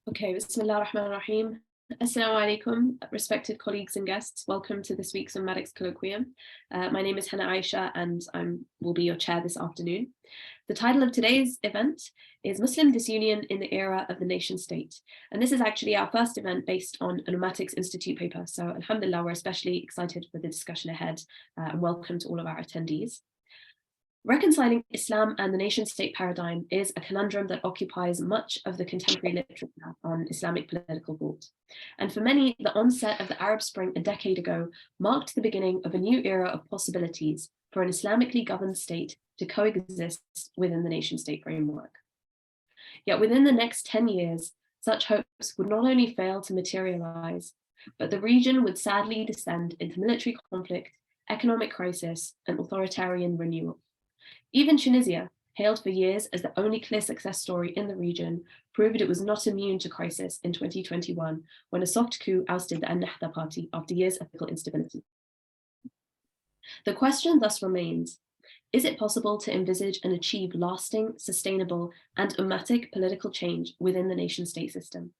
Okay, Bismillah ar-Rahman ar-Rahim. Assalamu alaikum, respected colleagues and guests. Welcome to this week's Ummatics Colloquium. My name is Hannah Aisha and I will be your chair this afternoon. The title of today's event is Muslim Disunion in the Era of the Nation State. And this is actually our first event based on an Ummatics Institute paper. So alhamdulillah, we're especially excited for the discussion ahead and welcome to all of our attendees. Reconciling Islam and the nation-state paradigm is a conundrum that occupies much of the contemporary literature on Islamic political thought. And for many, the onset of the Arab Spring a decade ago marked the beginning of a new era of possibilities for an Islamically governed state to coexist within the nation-state framework. Yet within the next 10 years, such hopes would not only fail to materialize, but the region would sadly descend into military conflict, economic crisis, and authoritarian renewal. Even Tunisia, hailed for years as the only clear success story in the region, proved it was not immune to crisis in 2021 when a soft coup ousted the Ennahda party after years of political instability. The question thus remains, is it possible to envisage and achieve lasting, sustainable, and ummatic political change within the nation-state system?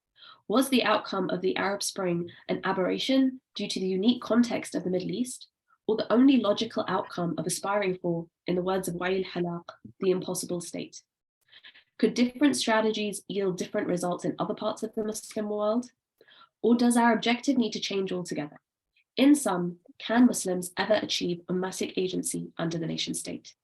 Was the outcome of the Arab Spring an aberration due to the unique context of the Middle East, or the only logical outcome of aspiring for, in the words of Wail Halaq, the impossible state? Could different strategies yield different results in other parts of the Muslim world? Or does our objective need to change altogether? In sum, can Muslims ever achieve ummatic agency under the nation state?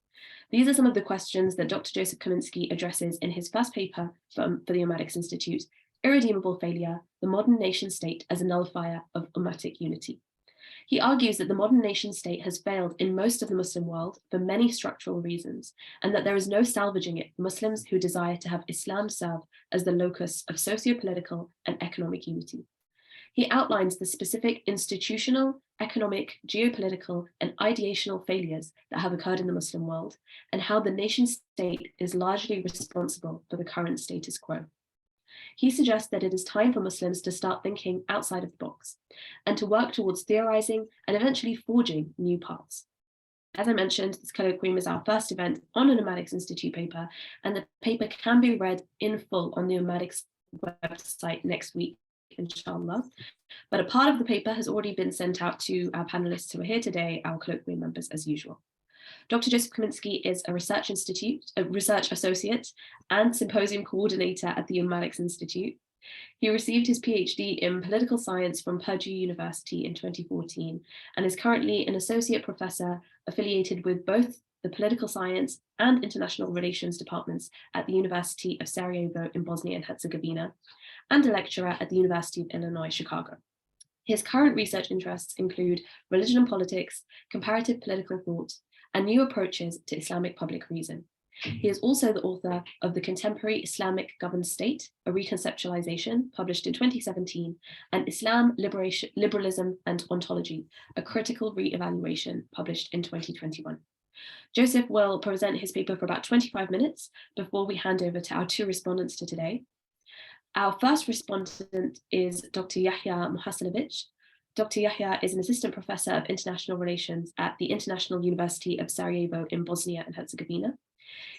These are some of the questions that Dr. Joseph Kaminski addresses in his first paper for the Ummatics Institute, Irredeemable Failure, the Modern Nation State as a Nullifier of Ummatic Unity. He argues that the modern nation state has failed in most of the Muslim world for many structural reasons, and that there is no salvaging it for Muslims who desire to have Islam serve as the locus of socio-political and economic unity. He outlines the specific institutional, economic, geopolitical, and ideational failures that have occurred in the Muslim world, and how the nation state is largely responsible for the current status quo. He suggests that it is time for Muslims to start thinking outside of the box and to work towards theorizing and eventually forging new paths. As I mentioned, this colloquium is our first event on an Ummatics Institute paper, and the paper can be read in full on the Ummatics website next week, inshallah. But a part of the paper has already been sent out to our panelists who are here today, our colloquium members as usual. Dr. Joseph Kaminski is a research associate and symposium coordinator at the Ummatics Institute. He received his PhD in political science from Purdue University in 2014 and is currently an associate professor affiliated with both the political science and international relations departments at the University of Sarajevo in Bosnia and Herzegovina, and a lecturer at the University of Illinois, Chicago. His current research interests include religion and politics, comparative political thought, and new approaches to Islamic public reason. He is also the author of The Contemporary Islamic Governed State, a Reconceptualization, published in 2017, and Islam, Liberalism and Ontology, a Critical Re-Evaluation, published in 2021. Joseph will present his paper for about 25 minutes before we hand over to our two respondents to today. Our first respondent is Dr. Yahya Muhasinovic. Dr. Yahya is an assistant professor of international relations at the International University of Sarajevo in Bosnia and Herzegovina.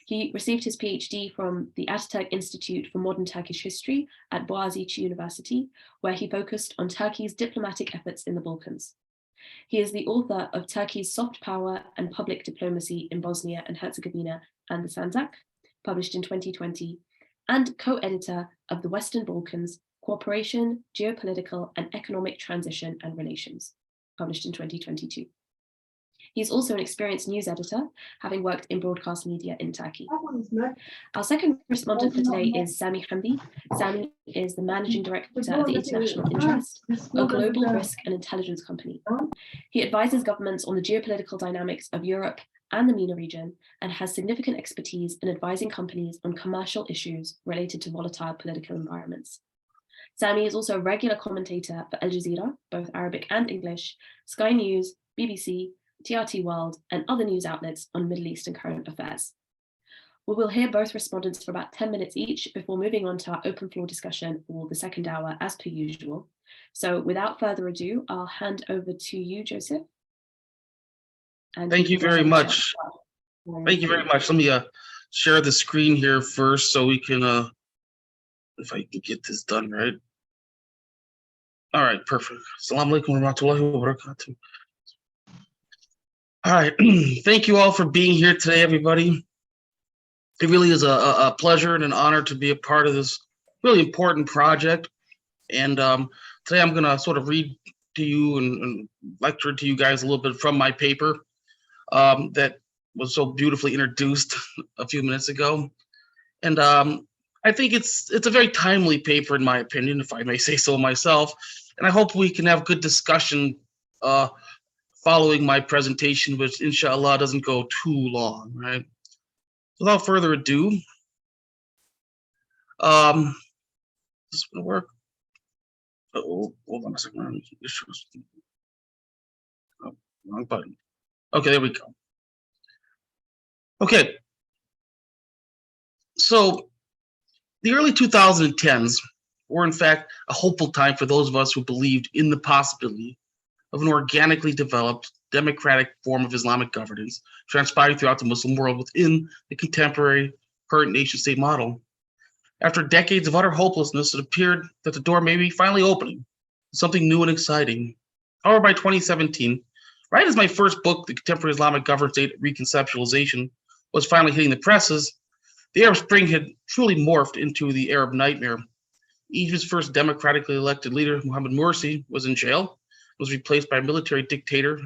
He received his PhD from the Ataturk Institute for Modern Turkish History at Boğaziçi University, where he focused on Turkey's diplomatic efforts in the Balkans. He is the author of Turkey's Soft Power and Public Diplomacy in Bosnia and Herzegovina and the Sanjak, published in 2020, and co-editor of The Western Balkans, Cooperation, Geopolitical and Economic Transition and Relations, published in 2022. He's also an experienced news editor, having worked in broadcast media in Turkey. Our second respondent for today is Sami Hamdi. Sami is the managing director of the International Interest, a global risk and intelligence company. He advises governments on the geopolitical dynamics of Europe and the MENA region, and has significant expertise in advising companies on commercial issues related to volatile political environments. Sami is also a regular commentator for Al Jazeera, both Arabic and English, Sky News, BBC, TRT World, and other news outlets on Middle East and current affairs. We will hear both respondents for about 10 minutes each before moving on to our open floor discussion for the second hour as per usual. So without further ado, I'll hand over to you, Joseph. And Thank you very much. Thank you very much. Let me share the screen here first so we can if I can get this done right. All right, perfect. Assalamu alaikum wa rahmatullahi wa barakatuh. All right, thank you all for being here today, everybody. It really is a pleasure and an honor to be a part of this really important project. And today I'm going to sort of read to you and lecture to you guys a little bit from my paper that was so beautifully introduced a few minutes ago. And I think it's a very timely paper, in my opinion, if I may say so myself. And I hope we can have good discussion following my presentation, which inshallah doesn't go too long, right? Without further ado, is this gonna work? Oh, hold on a second. Oh, wrong button. Okay, there we go. Okay. So the early 2010s were in fact a hopeful time for those of us who believed in the possibility of an organically developed democratic form of Islamic governance transpiring throughout the Muslim world within the contemporary current nation-state model. After decades of utter hopelessness, it appeared that the door may be finally opening, something new and exciting. However, by 2017, right as my first book, The Contemporary Islamic Governance State Reconceptualization, was finally hitting the presses, the Arab Spring had truly morphed into the Arab nightmare. Egypt's first democratically elected leader, Mohamed Morsi, was in jail, was replaced by a military dictator,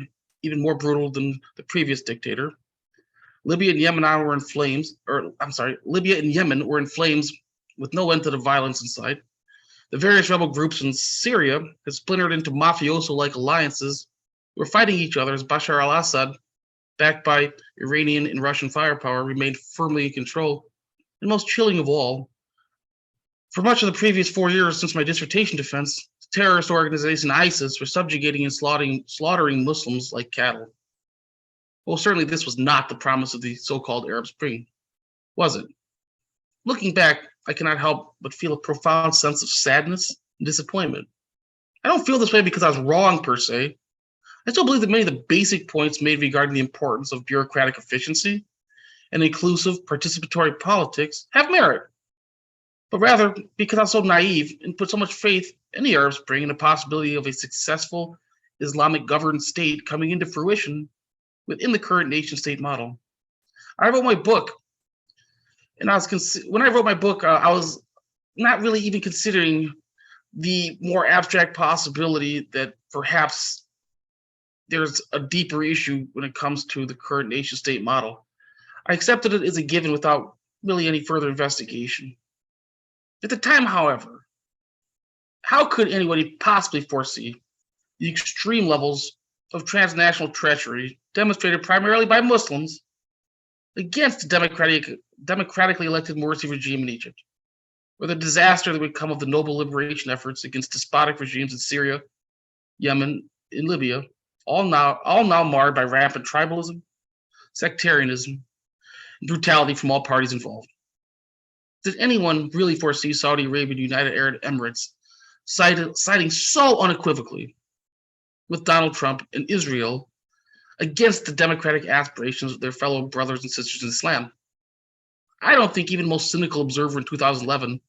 even more brutal than the previous dictator. Libya and Yemen were in flames with no end to the violence in sight. The various rebel groups in Syria had splintered into mafioso-like alliances who were fighting each other as Bashar al-Assad, backed by Iranian and Russian firepower, remained firmly in control. And most chilling of all, for much of the previous 4 years since my dissertation defense, the terrorist organization ISIS were subjugating and slaughtering Muslims like cattle. Well, certainly this was not the promise of the so-called Arab Spring, was it? Looking back, I cannot help but feel a profound sense of sadness and disappointment. I don't feel this way because I was wrong per se. I still believe that many of the basic points made regarding the importance of bureaucratic efficiency and inclusive participatory politics have merit, but rather because I'm so naive and put so much faith in the Arab Spring and the possibility of a successful Islamic governed state coming into fruition within the current nation-state model. I wrote my book, and when I wrote my book, I was not really even considering the more abstract possibility that perhaps there's a deeper issue when it comes to the current nation-state model. I accepted it as a given without really any further investigation. At the time, however, how could anybody possibly foresee the extreme levels of transnational treachery demonstrated primarily by Muslims against the democratically elected Morsi regime in Egypt, or the disaster that would come of the noble liberation efforts against despotic regimes in Syria, Yemen, and Libya, all now marred by rampant tribalism, sectarianism, and brutality from all parties involved? Did anyone really foresee Saudi Arabia and United Arab Emirates siding so unequivocally with Donald Trump and Israel against the democratic aspirations of their fellow brothers and sisters in Islam? I don't think even most cynical observer in 2011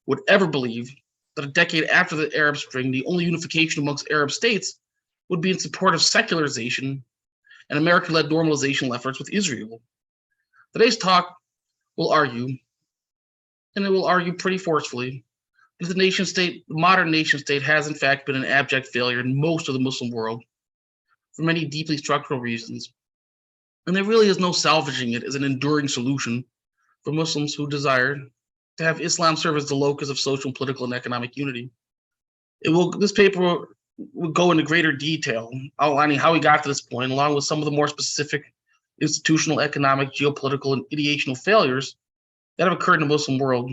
would ever believe that a decade after the Arab Spring, the only unification amongst Arab states would be in support of secularization and American-led normalization efforts with Israel. Today's talk will argue, and it will argue pretty forcefully, that the modern nation state has in fact been an abject failure in most of the Muslim world for many deeply structural reasons. And there really is no salvaging it as an enduring solution for Muslims who desire to have Islam serve as the locus of social, political, and economic unity. This paper will go into greater detail, outlining how we got to this point, along with some of the more specific institutional, economic, geopolitical, and ideational failures that have occurred in the Muslim world,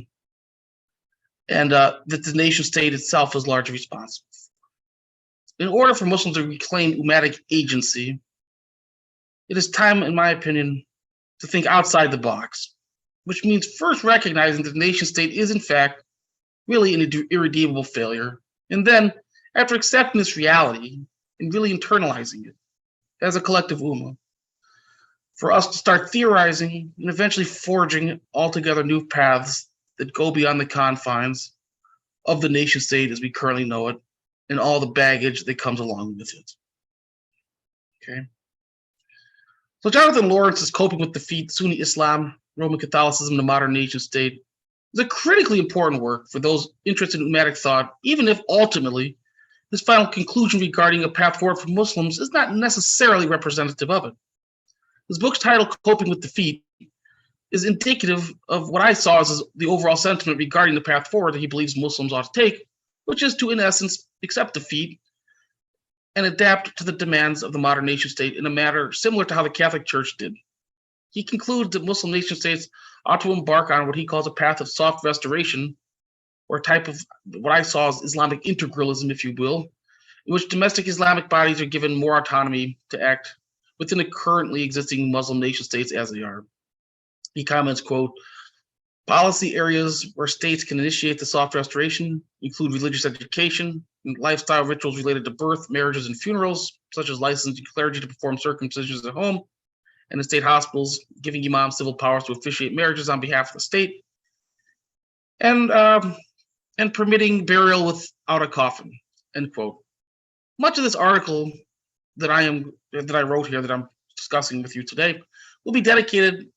and that the nation state itself is largely responsible. In order for Muslims to reclaim Ummatic agency, it is time, in my opinion, to think outside the box, which means first recognizing that the nation state is, in fact, really an irredeemable failure, and then, after accepting this reality and really internalizing it as a collective ummah, for us to start theorizing and eventually forging altogether new paths that go beyond the confines of the nation state as we currently know it and all the baggage that comes along with it. Okay. So Jonathan Lawrence's Coping with Defeat, Sunni Islam, Roman Catholicism, and the Modern Nation State is a critically important work for those interested in Ummatic thought, even if ultimately his final conclusion regarding a path forward for Muslims is not necessarily representative of it. His book's title, Coping with Defeat, is indicative of what I saw as the overall sentiment regarding the path forward that he believes Muslims ought to take, which is to, in essence, accept defeat and adapt to the demands of the modern nation state in a manner similar to how the Catholic Church did. He concludes that Muslim nation states ought to embark on what he calls a path of soft restoration, or a type of what I saw as Islamic integralism, if you will, in which domestic Islamic bodies are given more autonomy to act within the currently existing Muslim nation states as they are. He comments, quote, policy areas where states can initiate the soft restoration include religious education and lifestyle rituals related to birth, marriages, and funerals, such as licensing clergy to perform circumcisions at home, and in state hospitals, giving imams civil powers to officiate marriages on behalf of the state, and permitting burial without a coffin, end quote. Much of this article that I wrote here that I'm discussing with you today will be dedicated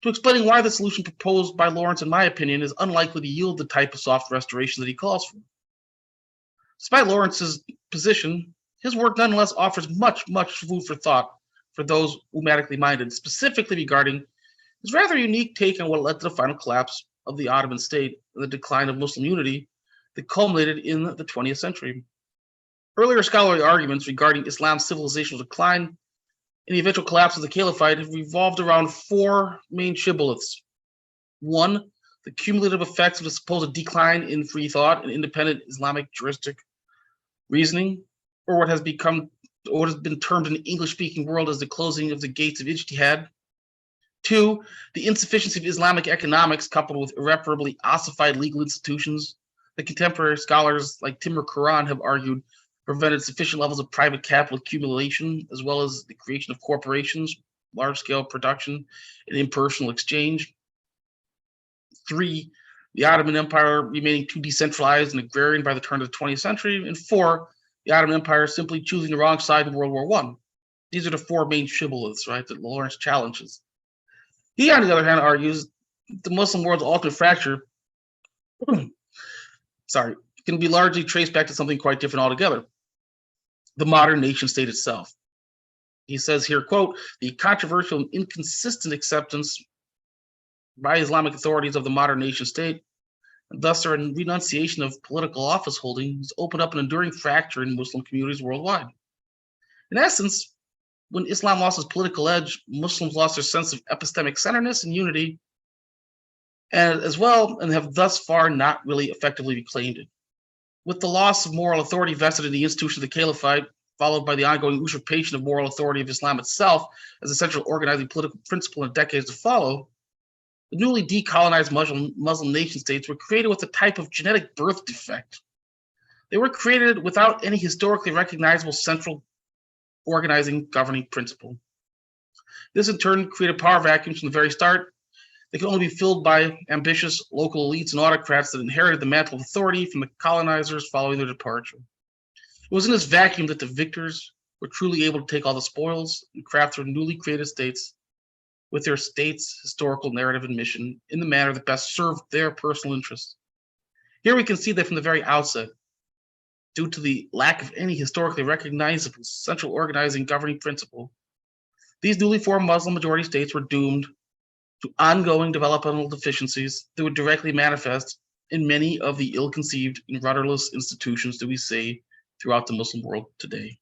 to explaining why the solution proposed by Lawrence, in my opinion, is unlikely to yield the type of soft restoration that he calls for. Despite Lawrence's position, his work nonetheless offers much food for thought for those ummatically minded, specifically regarding his rather unique take on what led to the final collapse of the Ottoman state and the decline of Muslim unity that culminated in the 20th century. Earlier scholarly arguments regarding Islam's civilizational decline and the eventual collapse of the caliphate have revolved around four main shibboleths. One, the cumulative effects of the supposed decline in free thought and independent Islamic juristic reasoning, or what has been termed in the English-speaking world as the closing of the gates of ijtihad. Two, the insufficiency of Islamic economics coupled with irreparably ossified legal institutions that contemporary scholars like Timur Kuran have argued prevented sufficient levels of private capital accumulation, as well as the creation of corporations, large-scale production, and impersonal exchange. Three, the Ottoman Empire remaining too decentralized and agrarian by the turn of the 20th century. And four, the Ottoman Empire simply choosing the wrong side in World War I. These are the four main shibboleths, right, that Lawrence challenges. He, on the other hand, argues the Muslim world's ultimate fracture can be largely traced back to something quite different altogether: the modern nation state itself. He says here, quote, the controversial and inconsistent acceptance by Islamic authorities of the modern nation state, and thus their renunciation of political office holding, has opened up an enduring fracture in Muslim communities worldwide. In essence, when Islam lost its political edge, Muslims lost their sense of epistemic centeredness and unity, and as well, and have thus far not really effectively reclaimed it. With the loss of moral authority vested in the institution of the caliphate, followed by the ongoing usurpation of moral authority of Islam itself as a central organizing political principle in decades to follow, the newly decolonized Muslim nation states were created with a type of genetic birth defect. They were created without any historically recognizable central organizing governing principle. This in turn created power vacuums from the very start. They could only be filled by ambitious local elites and autocrats that inherited the mantle of authority from the colonizers following their departure. It was in this vacuum that the victors were truly able to take all the spoils and craft their newly created states with their state's historical narrative and mission in the manner that best served their personal interests. Here we can see that from the very outset, due to the lack of any historically recognizable central organizing governing principle, these newly formed Muslim majority states were doomed to ongoing developmental deficiencies that would directly manifest in many of the ill-conceived and rudderless institutions that we see throughout the Muslim world today.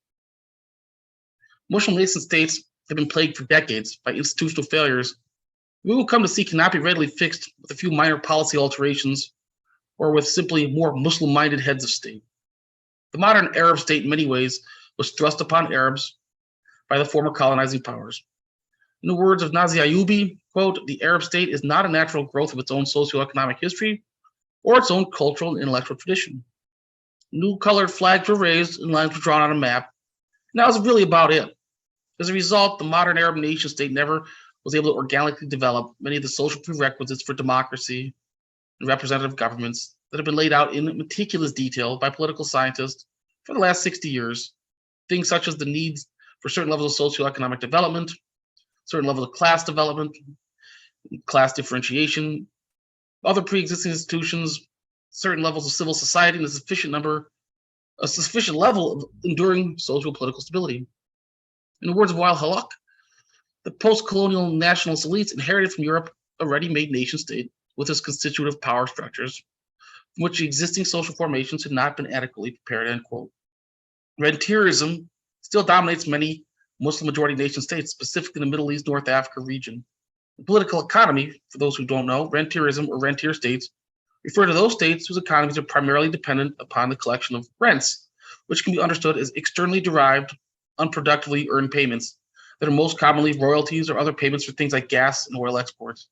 Muslim nation states have been plagued for decades by institutional failures we will come to see cannot be readily fixed with a few minor policy alterations or with simply more Muslim-minded heads of state. The modern Arab state in many ways was thrust upon Arabs by the former colonizing powers. In the words of Nazi Ayubi, quote, the Arab state is not a natural growth of its own socioeconomic history or its own cultural and intellectual tradition. New colored flags were raised and lines were drawn on a map, and that was really about it. As a result, the modern Arab nation state never was able to organically develop many of the social prerequisites for democracy and representative governments that have been laid out in meticulous detail by political scientists for the last 60 years. Things such as the needs for certain levels of socioeconomic development, certain levels of class development, class differentiation, other pre-existing institutions, certain levels of civil society, and a sufficient level of enduring social political stability. In the words of Wael Halak, the post-colonial nationalist elites inherited from Europe a ready-made nation-state with its constitutive power structures, from which the existing social formations had not been adequately prepared, end quote. Rentierism still dominates many Muslim-majority nation-states, specifically in the Middle East, North Africa region. The political economy, for those who don't know, rentierism or rentier states refer to those states whose economies are primarily dependent upon the collection of rents, which can be understood as externally derived, unproductively earned payments that are most commonly royalties or other payments for things like gas and oil exports.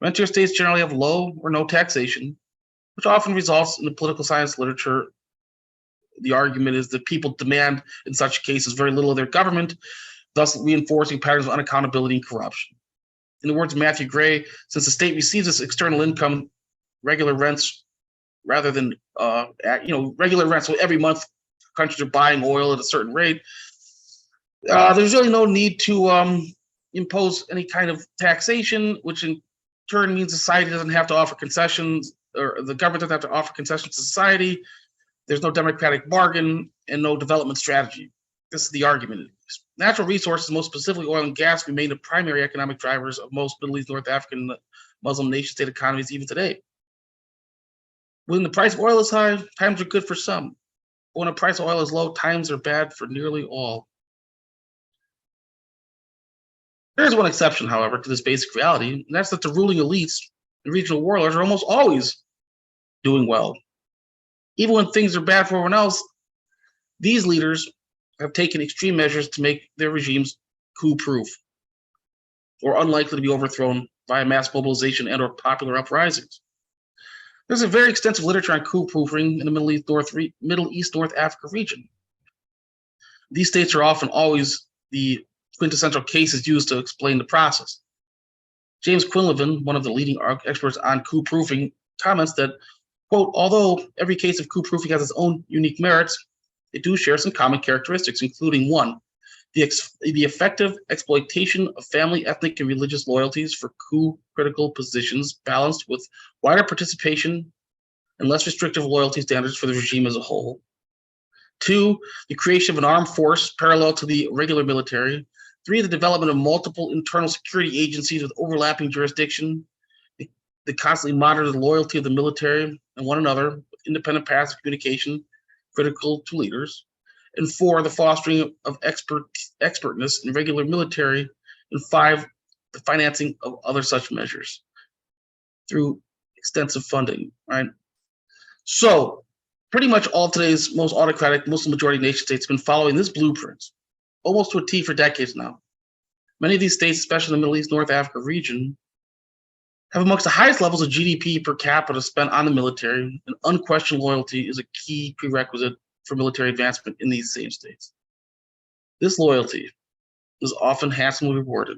Rentier states generally have low or no taxation, which often results in the political science literature. The argument is that people demand, in such cases, very little of their government, thus reinforcing patterns of unaccountability and corruption. In the words of Matthew Gray, since the state receives this external income, regular rents, rather than regular rents, so every month countries are buying oil at a certain rate, there's really no need to impose any kind of taxation, which in turn means society doesn't have to offer concessions, or the government doesn't have to offer concessions to society. There's no democratic bargain and no development strategy. This is the argument. Natural resources, most specifically oil and gas, remain the primary economic drivers of most Middle East, North African, Muslim nation-state economies even today. When the price of oil is high, times are good for some. But when the price of oil is low, times are bad for nearly all. There is one exception, however, to this basic reality, and that's that the ruling elites and regional warlords are almost always doing well. Even when things are bad for everyone else, these leaders have taken extreme measures to make their regimes coup-proof or unlikely to be overthrown via mass mobilization and or popular uprisings. There's a very extensive literature on coup-proofing in the Middle East, North Africa region. These states are often always the quintessential cases used to explain the process. James Quinlivan, one of the leading experts on coup-proofing, comments that, quote, although every case of coup-proofing has its own unique merits, they do share some common characteristics, including one, the effective exploitation of family, ethnic, and religious loyalties for coup-critical positions balanced with wider participation and less restrictive loyalty standards for the regime as a whole. Two, the creation of an armed force parallel to the regular military. Three, the development of multiple internal security agencies with overlapping jurisdiction. They constantly monitor the loyalty of the military and one another with independent paths of communication critical to leaders. And four, the fostering of expertness in regular military. And five, the financing of other such measures through extensive funding, right? So pretty much all of today's most autocratic Muslim majority nation states have been following this blueprint almost to a T for decades now. Many of these states, especially in the Middle East, North Africa region, have amongst the highest levels of GDP per capita spent on the military, and unquestioned loyalty is a key prerequisite for military advancement in these same states. This loyalty is often handsomely rewarded.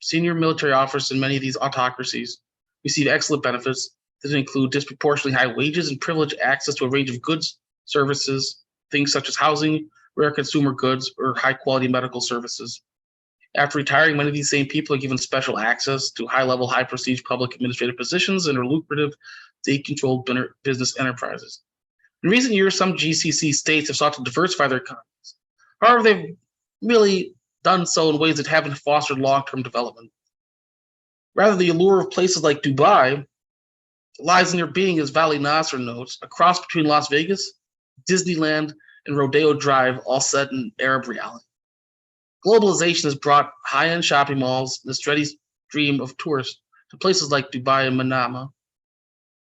Senior military officers in many of these autocracies receive excellent benefits that include disproportionately high wages and privileged access to a range of goods, services, things such as housing, rare consumer goods, or high-quality medical services. After retiring, many of these same people are given special access to high-level, high-prestige public administrative positions and are lucrative state-controlled business enterprises. In recent years, some GCC states have sought to diversify their economies. However, they've really done so in ways that haven't fostered long-term development. Rather, the allure of places like Dubai lies in their being, as Valley Nasser notes, a cross between Las Vegas, Disneyland, and Rodeo Drive, all set in Arab reality. Globalization has brought high-end shopping malls and the steady stream of tourists to places like Dubai and Manama,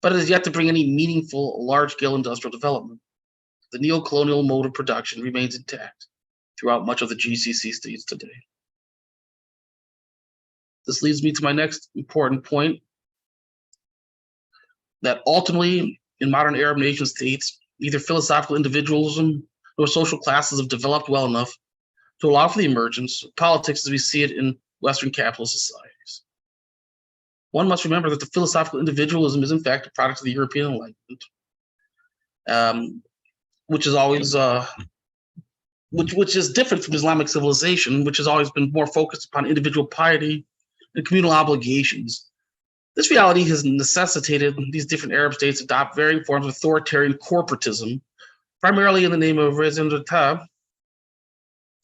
but it has yet to bring any meaningful large-scale industrial development. The neo-colonial mode of production remains intact throughout much of the GCC states today. This leads me to my next important point, that ultimately, in modern Arab nation states, neither philosophical individualism nor social classes have developed well enough to allow for the emergence of politics as we see it in Western capitalist societies. one must remember that the philosophical individualism is in fact a product of the European Enlightenment, which is always which is different from Islamic civilization, which has always been more focused upon individual piety and communal obligations. This reality has necessitated these different Arab states adopt varying forms of authoritarian corporatism, primarily in the name of raison d'etat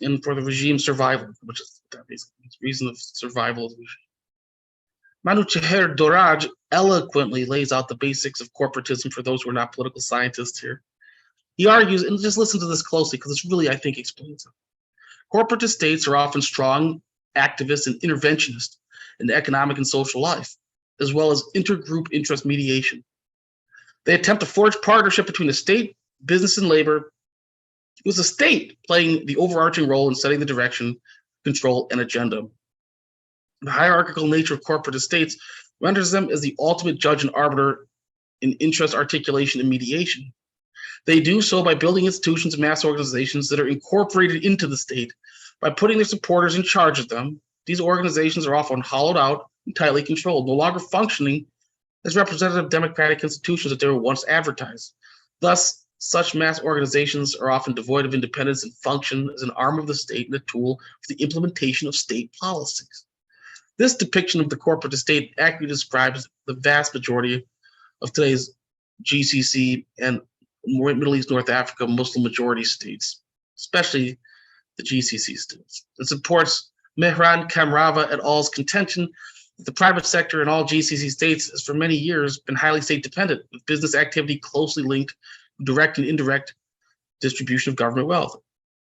and for the regime's survival, which is the reason of survival. Manu Cheher Doraj eloquently lays out the basics of corporatism for those who are not political scientists here. He argues, and just listen to this closely because it's really, I think, explains it. Corporatist states are often strong, activist, and interventionist in the economic and social life, as well as intergroup interest mediation. They attempt to forge partnership between the state, business, and labor, with the state playing the overarching role in setting the direction, control, and agenda. The hierarchical nature of corporatist states renders them as the ultimate judge and arbiter in interest articulation and mediation. They do so by building institutions and mass organizations that are incorporated into the state. By putting their supporters in charge of them, these organizations are often hollowed out and tightly controlled, no longer functioning as representative democratic institutions that they were once advertised. Thus, such mass organizations are often devoid of independence and function as an arm of the state and a tool for the implementation of state policies. This depiction of the corporate state accurately describes the vast majority of today's GCC and Middle East, North Africa, Muslim majority states, especially the GCC states. It supports Mehran Kamrava et al.'s contention that the private sector in all GCC states has for many years been highly state dependent, with business activity closely linked to direct and indirect distribution of government wealth.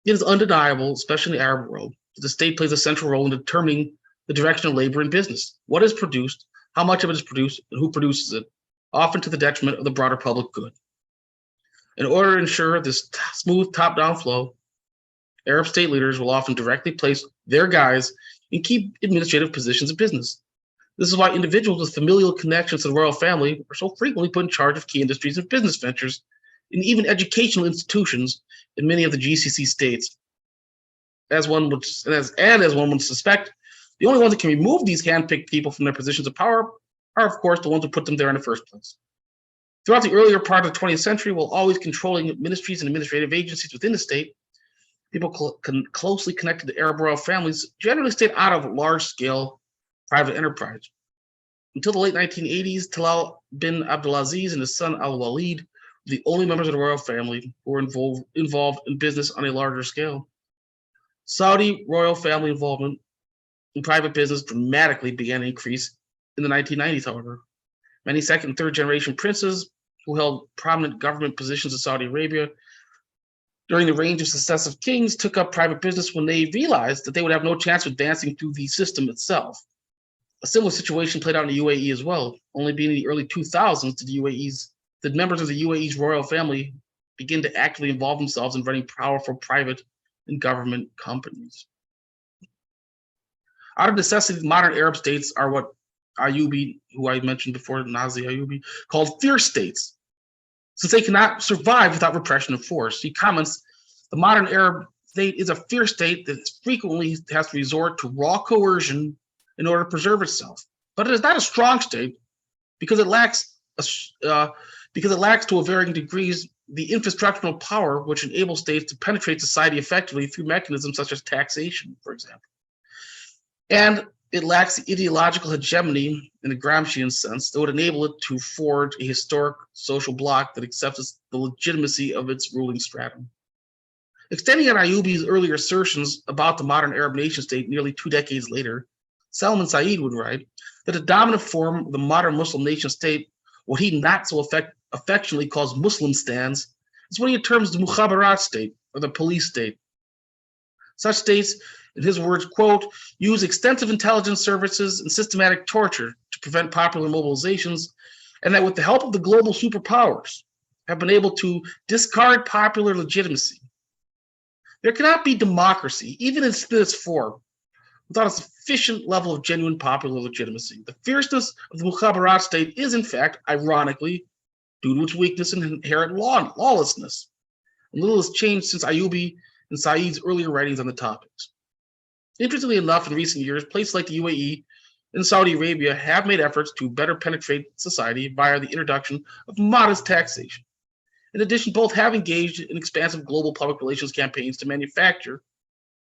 It is undeniable, especially in the Arab world, that the state plays a central role in determining the direction of labor and business, what is produced, how much of it is produced, and who produces it, often to the detriment of the broader public good. In order to ensure this smooth top-down flow, Arab state leaders will often directly place their guys in key administrative positions in business. This is why individuals with familial connections to the royal family are so frequently put in charge of key industries and business ventures, and even educational institutions in many of the GCC states. As one would suspect, the only ones that can remove these hand-picked people from their positions of power are, of course, the ones who put them there in the first place. Throughout the earlier part of the 20th century, while always controlling ministries and administrative agencies within the state, people closely connected to Arab royal families generally stayed out of large-scale private enterprise. Until the late 1980s, Talal bin Abdulaziz and his son Al-Walid were the only members of the royal family who were involved in business on a larger scale. Saudi royal family involvement in private business dramatically began to increase in the 1990s, however. Many second and third generation princes who held prominent government positions in Saudi Arabia during the reign of successive kings took up private business when they realized that they would have no chance of advancing through the system itself. A similar situation played out in the UAE as well. Only being in the early 2000s did members of the UAE's royal family begin to actively involve themselves in running powerful private and government companies. Out of necessity, modern Arab states are what Ayubi, who I mentioned before, Nazi Ayubi, called fear states, since they cannot survive without repression of force. He comments, the modern Arab state is a fear state that frequently has to resort to raw coercion in order to preserve itself. But it is not a strong state because it lacks to a varying degrees the infrastructural power which enables states to penetrate society effectively through mechanisms such as taxation, for example. And it lacks the ideological hegemony in the Gramscian sense that would enable it to forge a historic social bloc that accepts the legitimacy of its ruling stratum. Extending on Ayubi's earlier assertions about the modern Arab nation state nearly 2 decades later, Salman Said would write that the dominant form of the modern Muslim nation state, what he not so affectionately calls Muslimstans, is what he terms the mukhabarat state, or the police state. Such states, in his words, quote, use extensive intelligence services and systematic torture to prevent popular mobilizations, and that with the help of the global superpowers have been able to discard popular legitimacy. There cannot be democracy, even in this form, without a sufficient level of genuine popular legitimacy. The fierceness of the mukhabarat state is, in fact, ironically, due to its weakness and inherent lawlessness. And little has changed since Ayubi and Said's earlier writings on the topics. Interestingly enough, in recent years, places like the UAE in Saudi Arabia have made efforts to better penetrate society via the introduction of modest taxation. In addition, both have engaged in expansive global public relations campaigns to manufacture,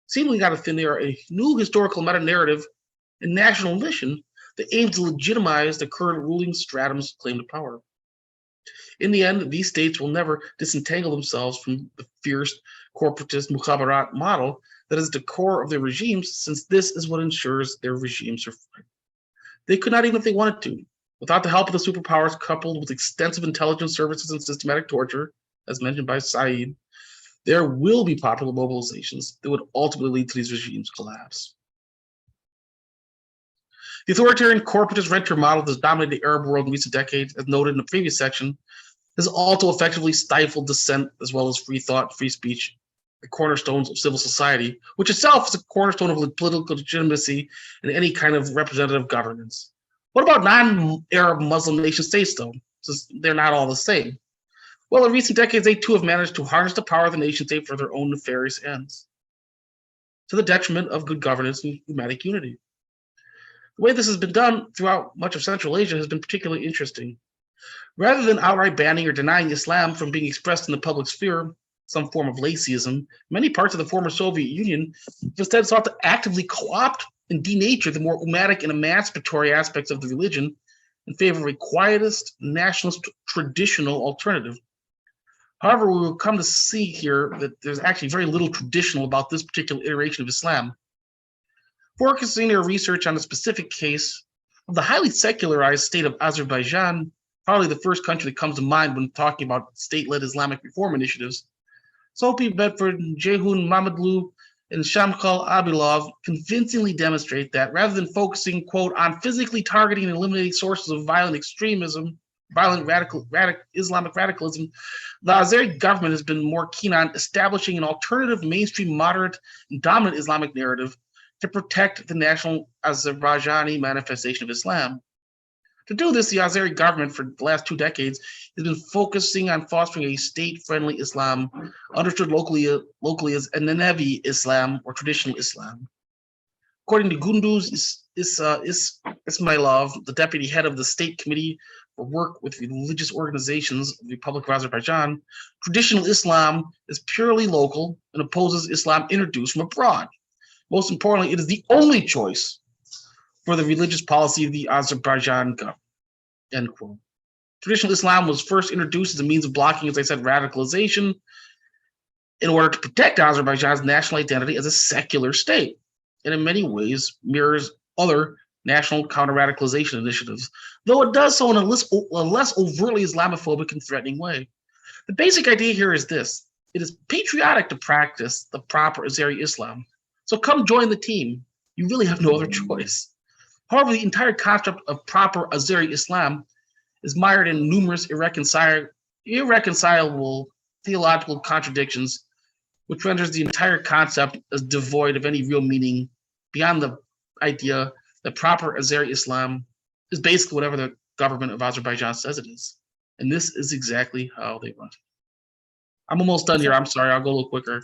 seemingly out of thin air, a new historical meta-narrative and national mission that aims to legitimize the current ruling stratum's claim to power. In the end, these states will never disentangle themselves from the fierce corporatist mukhabarat model that is the core of their regimes, since this is what ensures their regimes survive. They could not even if they wanted to. Without the help of the superpowers, coupled with extensive intelligence services and systematic torture, as mentioned by Said, there will be popular mobilizations that would ultimately lead to these regimes' collapse. The authoritarian corporatist rentier model that has dominated the Arab world in recent decades, as noted in the previous section, has also effectively stifled dissent as well as free thought, free speech, the cornerstones of civil society, which itself is a cornerstone of political legitimacy and any kind of representative governance. What about non-Arab Muslim nation states, though, since they're not all the same? Well, in recent decades, they too have managed to harness the power of the nation state for their own nefarious ends, to the detriment of good governance and ummatic unity. The way this has been done throughout much of Central Asia has been particularly interesting. Rather than outright banning or denying Islam from being expressed in the public sphere, some form of lacyism, many parts of the former Soviet Union instead sought to actively co-opt and denature the more ummatic and emancipatory aspects of the religion in favor of a quietist, nationalist, traditional alternative. However, we will come to see here that there's actually very little traditional about this particular iteration of Islam. Focusing their research on a specific case of the highly secularized state of Azerbaijan, probably the first country that comes to mind when talking about state-led Islamic reform initiatives, Sophie Bedford, Ceyhun Mammadlu, and Shamkhal Abilov convincingly demonstrate that rather than focusing, quote, on physically targeting and eliminating sources of violent extremism, violent Islamic radicalism, the Azeri government has been more keen on establishing an alternative mainstream moderate and dominant Islamic narrative to protect the national Azerbaijani manifestation of Islam. To do this, the Azeri government for the last 2 decades has been focusing on fostering a state-friendly Islam, understood locally as a Nenevi Islam or traditional Islam. According to Gunduz Ismailov, the deputy head of the State Committee for Work with Religious Organizations of the Republic of Azerbaijan, traditional Islam is purely local and opposes Islam introduced from abroad. Most importantly, it is the only choice for the religious policy of the Azerbaijan government, end quote. Traditional Islam was first introduced as a means of blocking, as I said, radicalization in order to protect Azerbaijan's national identity as a secular state, and in many ways mirrors other national counter-radicalization initiatives, though it does so in a less overtly Islamophobic and threatening way. The basic idea here is this: it is patriotic to practice the proper Azeri Islam, so come join the team. You really have no other choice. However, the entire concept of proper Azeri Islam is mired in numerous irreconcilable theological contradictions, which renders the entire concept as devoid of any real meaning beyond the idea that proper Azeri Islam is basically whatever the government of Azerbaijan says it is. And this is exactly how they run. I'm almost done here. I'm sorry. I'll go a little quicker.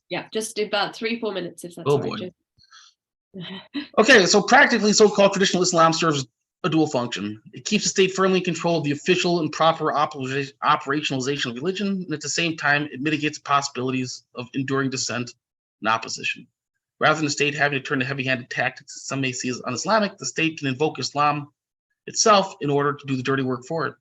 Yeah, just about 3-4 minutes if that's all right. Okay, so practically so-called traditional Islam serves a dual function. It keeps the state firmly in control of the official and proper operationalization of religion, and at the same time, it mitigates possibilities of enduring dissent and opposition. Rather than the state having to turn to heavy-handed tactics that some may see as un-Islamic, the state can invoke Islam itself in order to do the dirty work for it.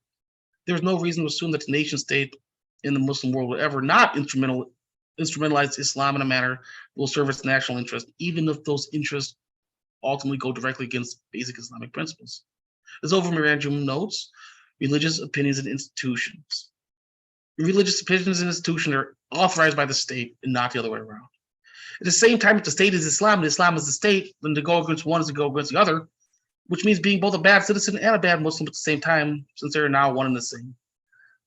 There is no reason to assume that the nation state in the Muslim world will ever not instrumentalize Islam in a manner that will serve its national interest, even if those interests ultimately go directly against basic Islamic principles. As Overmiranjum notes, religious opinions and institutions. Religious opinions and institutions are authorized by the state and not the other way around. At the same time, if the state is Islam and Islam is the state, then to go against one is to go against the other, which means being both a bad citizen and a bad Muslim at the same time, since they are now one and the same.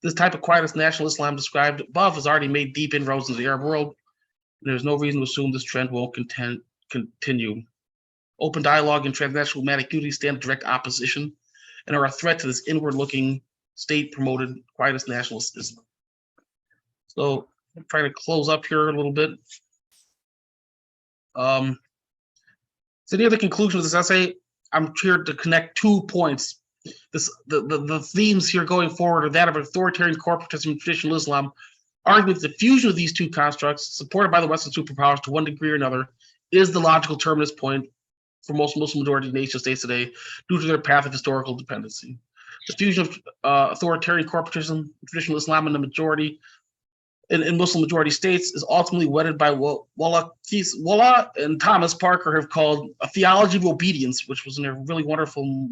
This type of quietist national Islam described above has already made deep inroads into the Arab world, and there's no reason to assume this trend won't continue. Open dialogue and transnational ummatic unity stand in direct opposition and are a threat to this inward-looking, state-promoted quietist nationalist Islam. So I'm trying to close up here a little bit. So near the conclusion of this essay, I'm here to connect 2 points. The themes here going forward are that of authoritarian corporatism and traditional Islam, arguing that the fusion of these two constructs, supported by the Western superpowers to one degree or another, is the logical terminus point for most Muslim majority nation states today due to their path of historical dependency. The fusion of authoritarian corporatism, traditional Islam, and the majority in Muslim majority states is ultimately wedded by what Wallah and Thomas Parker have called a theology of obedience, which was in a really wonderful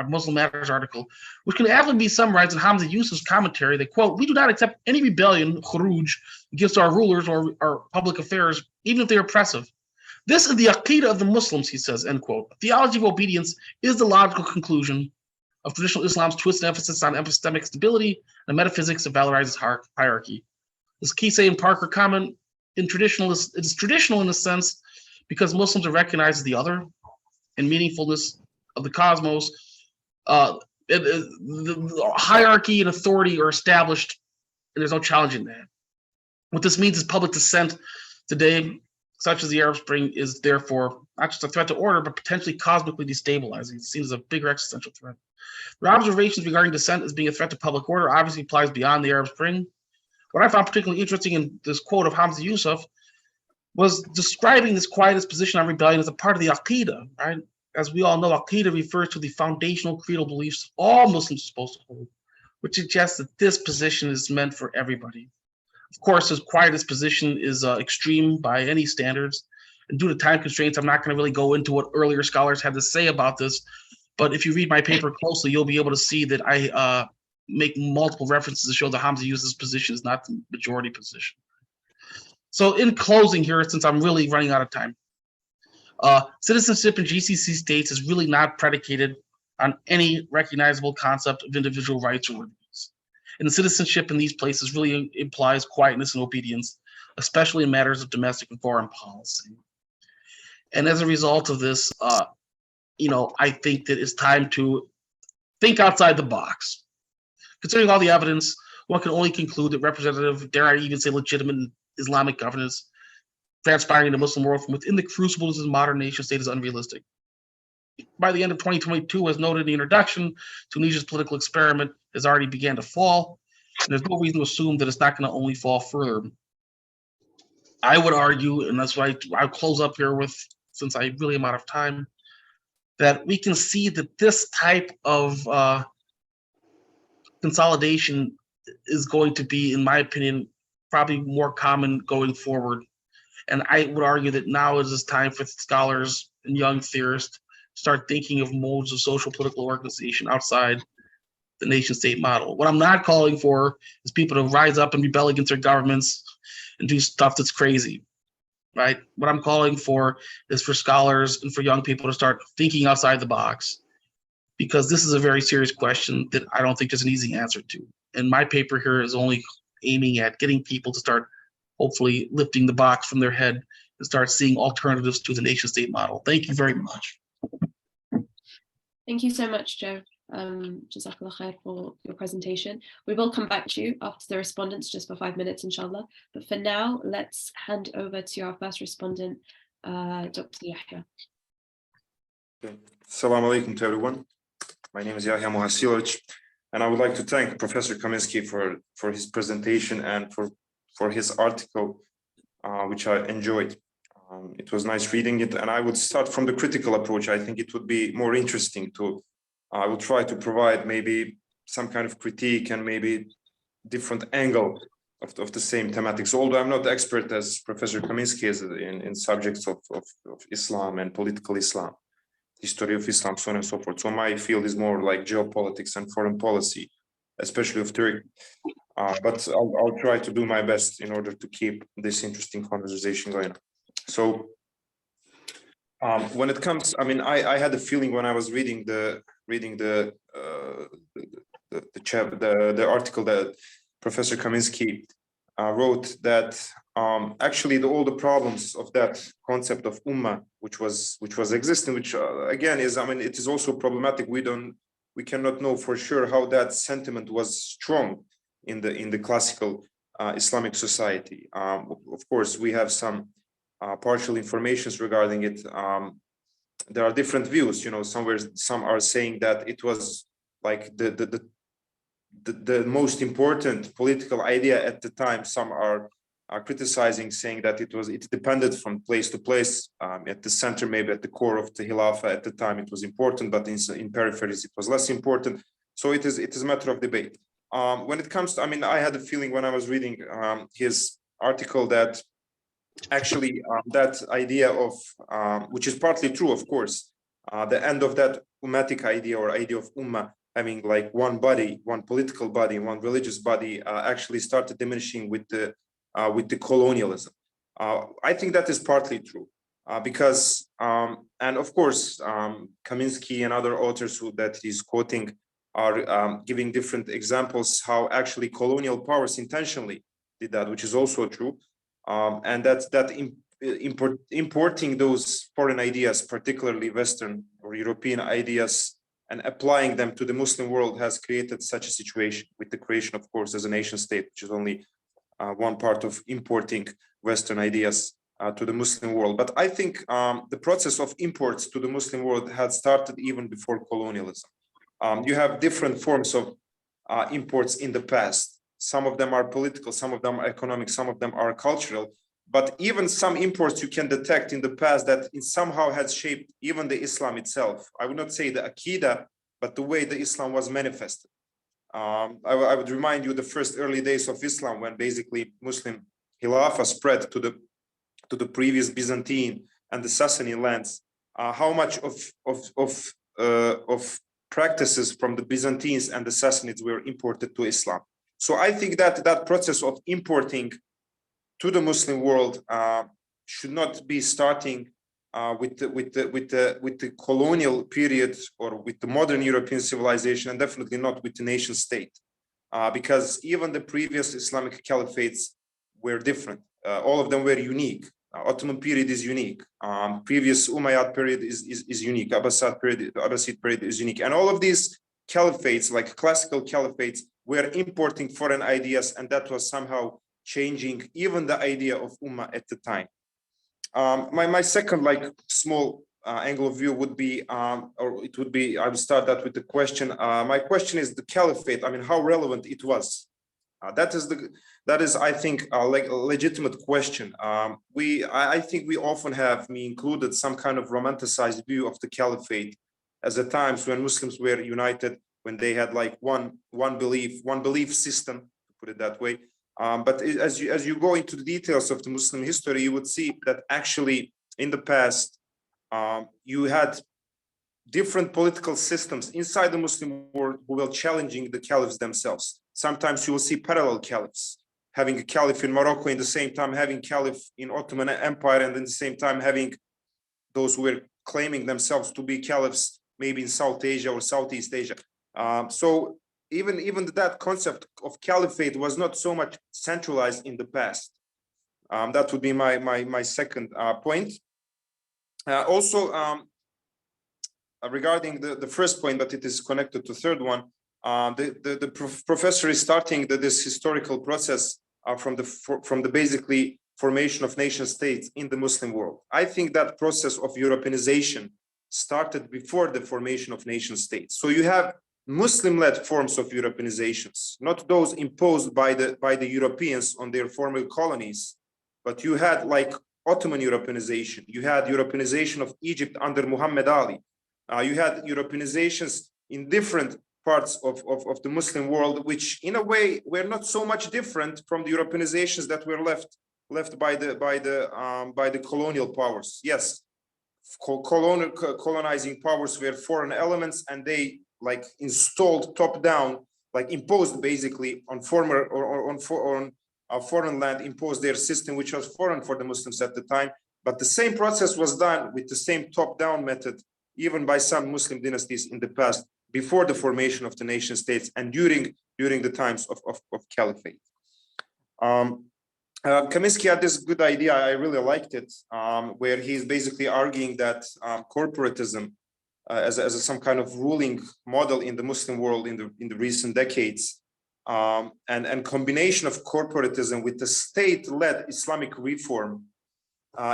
Muslim Matters article, which can aptly be summarized in Hamza Yusuf's commentary that, quote, "We do not accept any rebellion, khuruj, against our rulers or our public affairs, even if they are oppressive. This is the aqidah of the Muslims," he says, end quote. Theology of obedience is the logical conclusion of traditional Islam's twisted emphasis on epistemic stability and metaphysics that valorizes hierarchy. This Kisei and Parker comment it is traditional in a sense because Muslims are recognized as the other and meaningfulness of the cosmos. The hierarchy and authority are established, and there's no challenging that. What this means is public dissent today, such as the Arab Spring, is therefore not just a threat to order, but potentially cosmically destabilizing. It seems a bigger existential threat. Their observations regarding dissent as being a threat to public order obviously applies beyond the Arab Spring. What I found particularly interesting in this quote of Hamza Yusuf was describing this quietist position on rebellion as a part of the Aqidah, right? As we all know, Aqidah refers to the foundational creedal beliefs all Muslims are supposed to hold, which suggests that this position is meant for everybody. Of course, his quietist position is extreme by any standards, and due to time constraints, I'm not going to really go into what earlier scholars had to say about this, but if you read my paper closely, you'll be able to see that I make multiple references to show that Hamza Yusuf's position is not the majority position. So in closing here, since I'm really running out of time, citizenship in GCC states is really not predicated on any recognizable concept of individual rights or liberties. And the citizenship in these places really implies quietness and obedience, especially in matters of domestic and foreign policy. And as a result of this, I think that it's time to think outside the box. Considering all the evidence, one can only conclude that representative, dare I even say legitimate Islamic governance transpiring in the Muslim world from within the crucibles of the modern nation state is unrealistic. By the end of 2022, as noted in the introduction, Tunisia's political experiment has already began to fall, and there's no reason to assume that it's not going to only fall further. I would argue, and that's why I'll close up here with, since I really am out of time, that we can see that this type of consolidation is going to be, in my opinion, probably more common going forward. And I would argue that now is this time for scholars and young theorists to start thinking of modes of social political organization outside the nation state model. What I'm not calling for is people to rise up and rebel against their governments and do stuff that's crazy, right? What I'm calling for is for scholars and for young people to start thinking outside the box, because this is a very serious question that I don't think there's an easy answer to. And my paper here is only aiming at getting people to start hopefully lifting the box from their head and start seeing alternatives to the nation state model. Thank you very much. Thank you so much, Joe. Jazakallah khair for your presentation. We will come back to you after the respondents just for 5 minutes, inshallah. But for now, let's hand over to our first respondent, Dr. Yahya. Assalamu alaikum to everyone. My name is Yahya Muhasilovich, and I would like to thank Professor Kaminski for his presentation and for his article, which I enjoyed. It was nice reading it, and I would start from the critical approach. I think it would be more interesting I will try to provide maybe some kind of critique and maybe different angle of the same thematics, although I'm not expert as Professor Kaminski is in subjects of Islam and political Islam, history of Islam, so on and so forth. So my field is more like geopolitics and foreign policy, especially of Turkey. But I'll try to do my best in order to keep this interesting conversation going. So when it comes, I mean, I had a feeling when I was reading the article that Professor Kaminski wrote, that actually all the problems of that concept of ummah, which was existing, which again is, I mean, it is also problematic. We cannot know for sure how that sentiment was strong in the classical Islamic society. Of course, we have some partial informations regarding it. there are different views. Somewhere some are saying that it was like the most important political idea at the time. Some are criticizing, saying that it depended from place to place. At the center, maybe at the core of the Khilafah at the time, it was important, but in peripheries, it was less important. So it is a matter of debate. When it comes to, I had a feeling when I was reading his article that actually that idea of, which is partly true, of course, the end of that ummatic idea or idea of ummah, having like one body, one political body, one religious body, actually started diminishing with the colonialism. I think that is partly true because, and of course, Kaminski and other authors that he's quoting are giving different examples how actually colonial powers intentionally did that, which is also true. And importing those foreign ideas, particularly Western or European ideas, and applying them to the Muslim world has created such a situation with the creation, of course, as a nation state, which is only one part of importing Western ideas to the Muslim world. But I think the process of imports to the Muslim world had started even before colonialism. You have different forms of imports in the past. Some of them are political, some of them are economic, some of them are cultural. But even some imports you can detect in the past that it somehow has shaped even the Islam itself. I would not say the Aqidah, but the way the Islam was manifested. I would remind you the first early days of Islam, when basically Muslim Khilafah spread to the previous Byzantine and the Sassanid lands. How much of practices from the Byzantines and the Sassanids were imported to Islam. So I think that process of importing to the Muslim world should not be starting with the colonial period or with the modern European civilization, and definitely not with the nation state, because even the previous Islamic caliphates were different. All of them were unique. Ottoman period is unique. Previous Umayyad period is unique. Abbasid period is unique, and all of these caliphates, like classical caliphates, were importing foreign ideas, and that was somehow changing even the idea of ummah at the time. My second small angle of view would be, I would start that with the question. My question is the caliphate. How relevant it was. That is I think a legitimate question. I think we often have, me included, some kind of romanticized view of the caliphate as the times when Muslims were united, when they had one belief system, to put it that way. But as you go into the details of the Muslim history, you would see that actually in the past, you had different political systems inside the Muslim world who were challenging the caliphs themselves. Sometimes you will see parallel caliphs, having a caliph in Morocco, in the same time having caliph in Ottoman Empire, and in the same time having those who were claiming themselves to be caliphs, maybe in South Asia or Southeast Asia. So even that concept of caliphate was not so much centralized in the past. That would be my second point. Regarding the first point, but it is connected to the third one, the professor is starting this historical process from the basically formation of nation states in the Muslim world. I think that process of Europeanization started before the formation of nation states. So you have Muslim-led forms of Europeanizations, not those imposed by the Europeans on their former colonies, but you had Ottoman Europeanization, you had Europeanization of Egypt under Muhammad Ali, you had Europeanizations in different parts of the Muslim world, which in a way were not so much different from the Europeanizations that were left by the colonial powers. Yes, colonizing powers were foreign elements, and they installed top down, imposed basically on foreign land, imposed their system, which was foreign for the Muslims at the time. But the same process was done with the same top down method, even by some Muslim dynasties in the past, before the formation of the nation states and during the times of caliphate. Kaminski had this good idea, I really liked it, where he's basically arguing that corporatism as some kind of ruling model in the Muslim world in the recent decades, and combination of corporatism with the state-led Islamic reform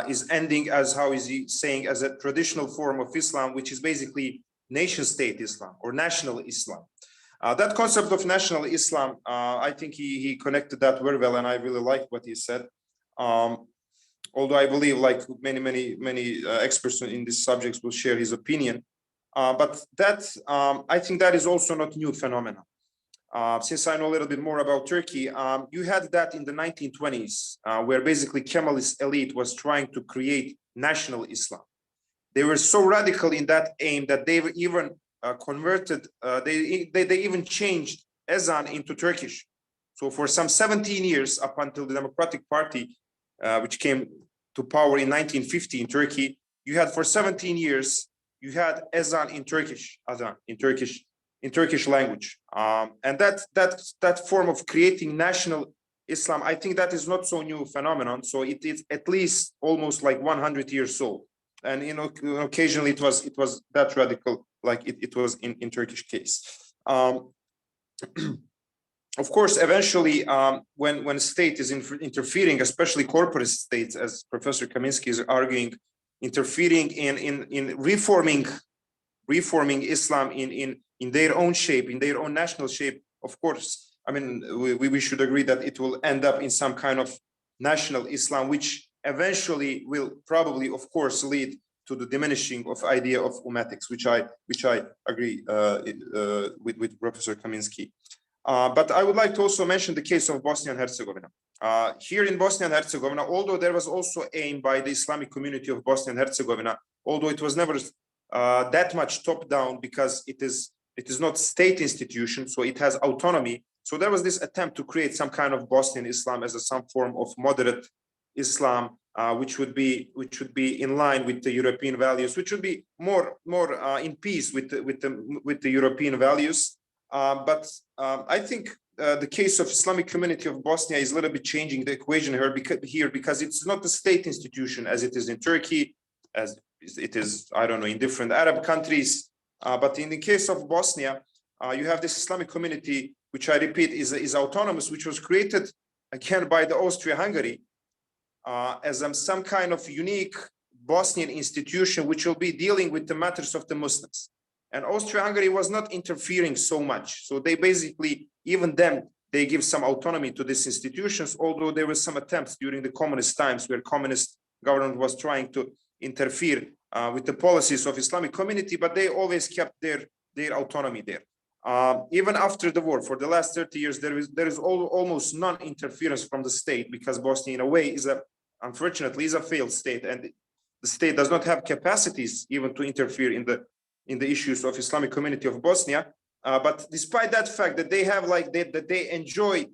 is ending as, how is he saying, as a traditional form of Islam, which is basically nation state Islam or national Islam. That concept of national Islam, I think he connected that very well, and I really liked what he said. Although I believe, like many experts in these subjects will share his opinion, but that I think that is also not new phenomenon. Since I know a little bit more about Turkey, you had that in the 1920s, where basically Kemalist elite was trying to create national Islam. They were so radical in that aim that they were even converted, they even changed ezan into Turkish. So for some 17 years, up until the Democratic Party, which came to power in 1950 in Turkey, you had for 17 years, you had ezan in Turkish, azan in Turkish language. And that form of creating national Islam, I think that is not so new phenomenon. So it is at least almost like 100 years old. And occasionally it was that radical, like it was in Turkish case. Of course, eventually, when state is interfering, especially corporate states, as Professor Kaminski is arguing, interfering in reforming Islam in their own shape, in their own national shape, of course, I mean, we should agree that it will end up in some kind of national Islam, which eventually will probably, of course, lead to the diminishing of idea of ummatics, which I agree with Professor Kaminski. But I would like to also mention the case of Bosnia and Herzegovina. Here in Bosnia and Herzegovina, although there was also aim by the Islamic community of Bosnia and Herzegovina, although it was never that much top down, because it is not state institution, so it has autonomy. So there was this attempt to create some kind of Bosnian Islam as some form of moderate Islam, which would be in line with the European values, which would be more in peace with the European values. But I think the case of Islamic community of Bosnia is a little bit changing the equation here, because it's not the state institution as it is in Turkey, as it is, I don't know, in different Arab countries. But in the case of Bosnia, you have this Islamic community, which I repeat is autonomous, which was created again by the Austria-Hungary as some kind of unique Bosnian institution, which will be dealing with the matters of the Muslims. And Austria-Hungary was not interfering so much. So they basically, even then, they give some autonomy to these institutions, although there were some attempts during the communist times where communist government was trying to interfere with the policies of Islamic community, but they always kept their autonomy there. Even after the war, for the last 30 years, there is almost non-interference from the state, because Bosnia, in a way, unfortunately, is a failed state, and the state does not have capacities even to interfere in the issues of Islamic community of Bosnia. But despite that fact that they have that they enjoy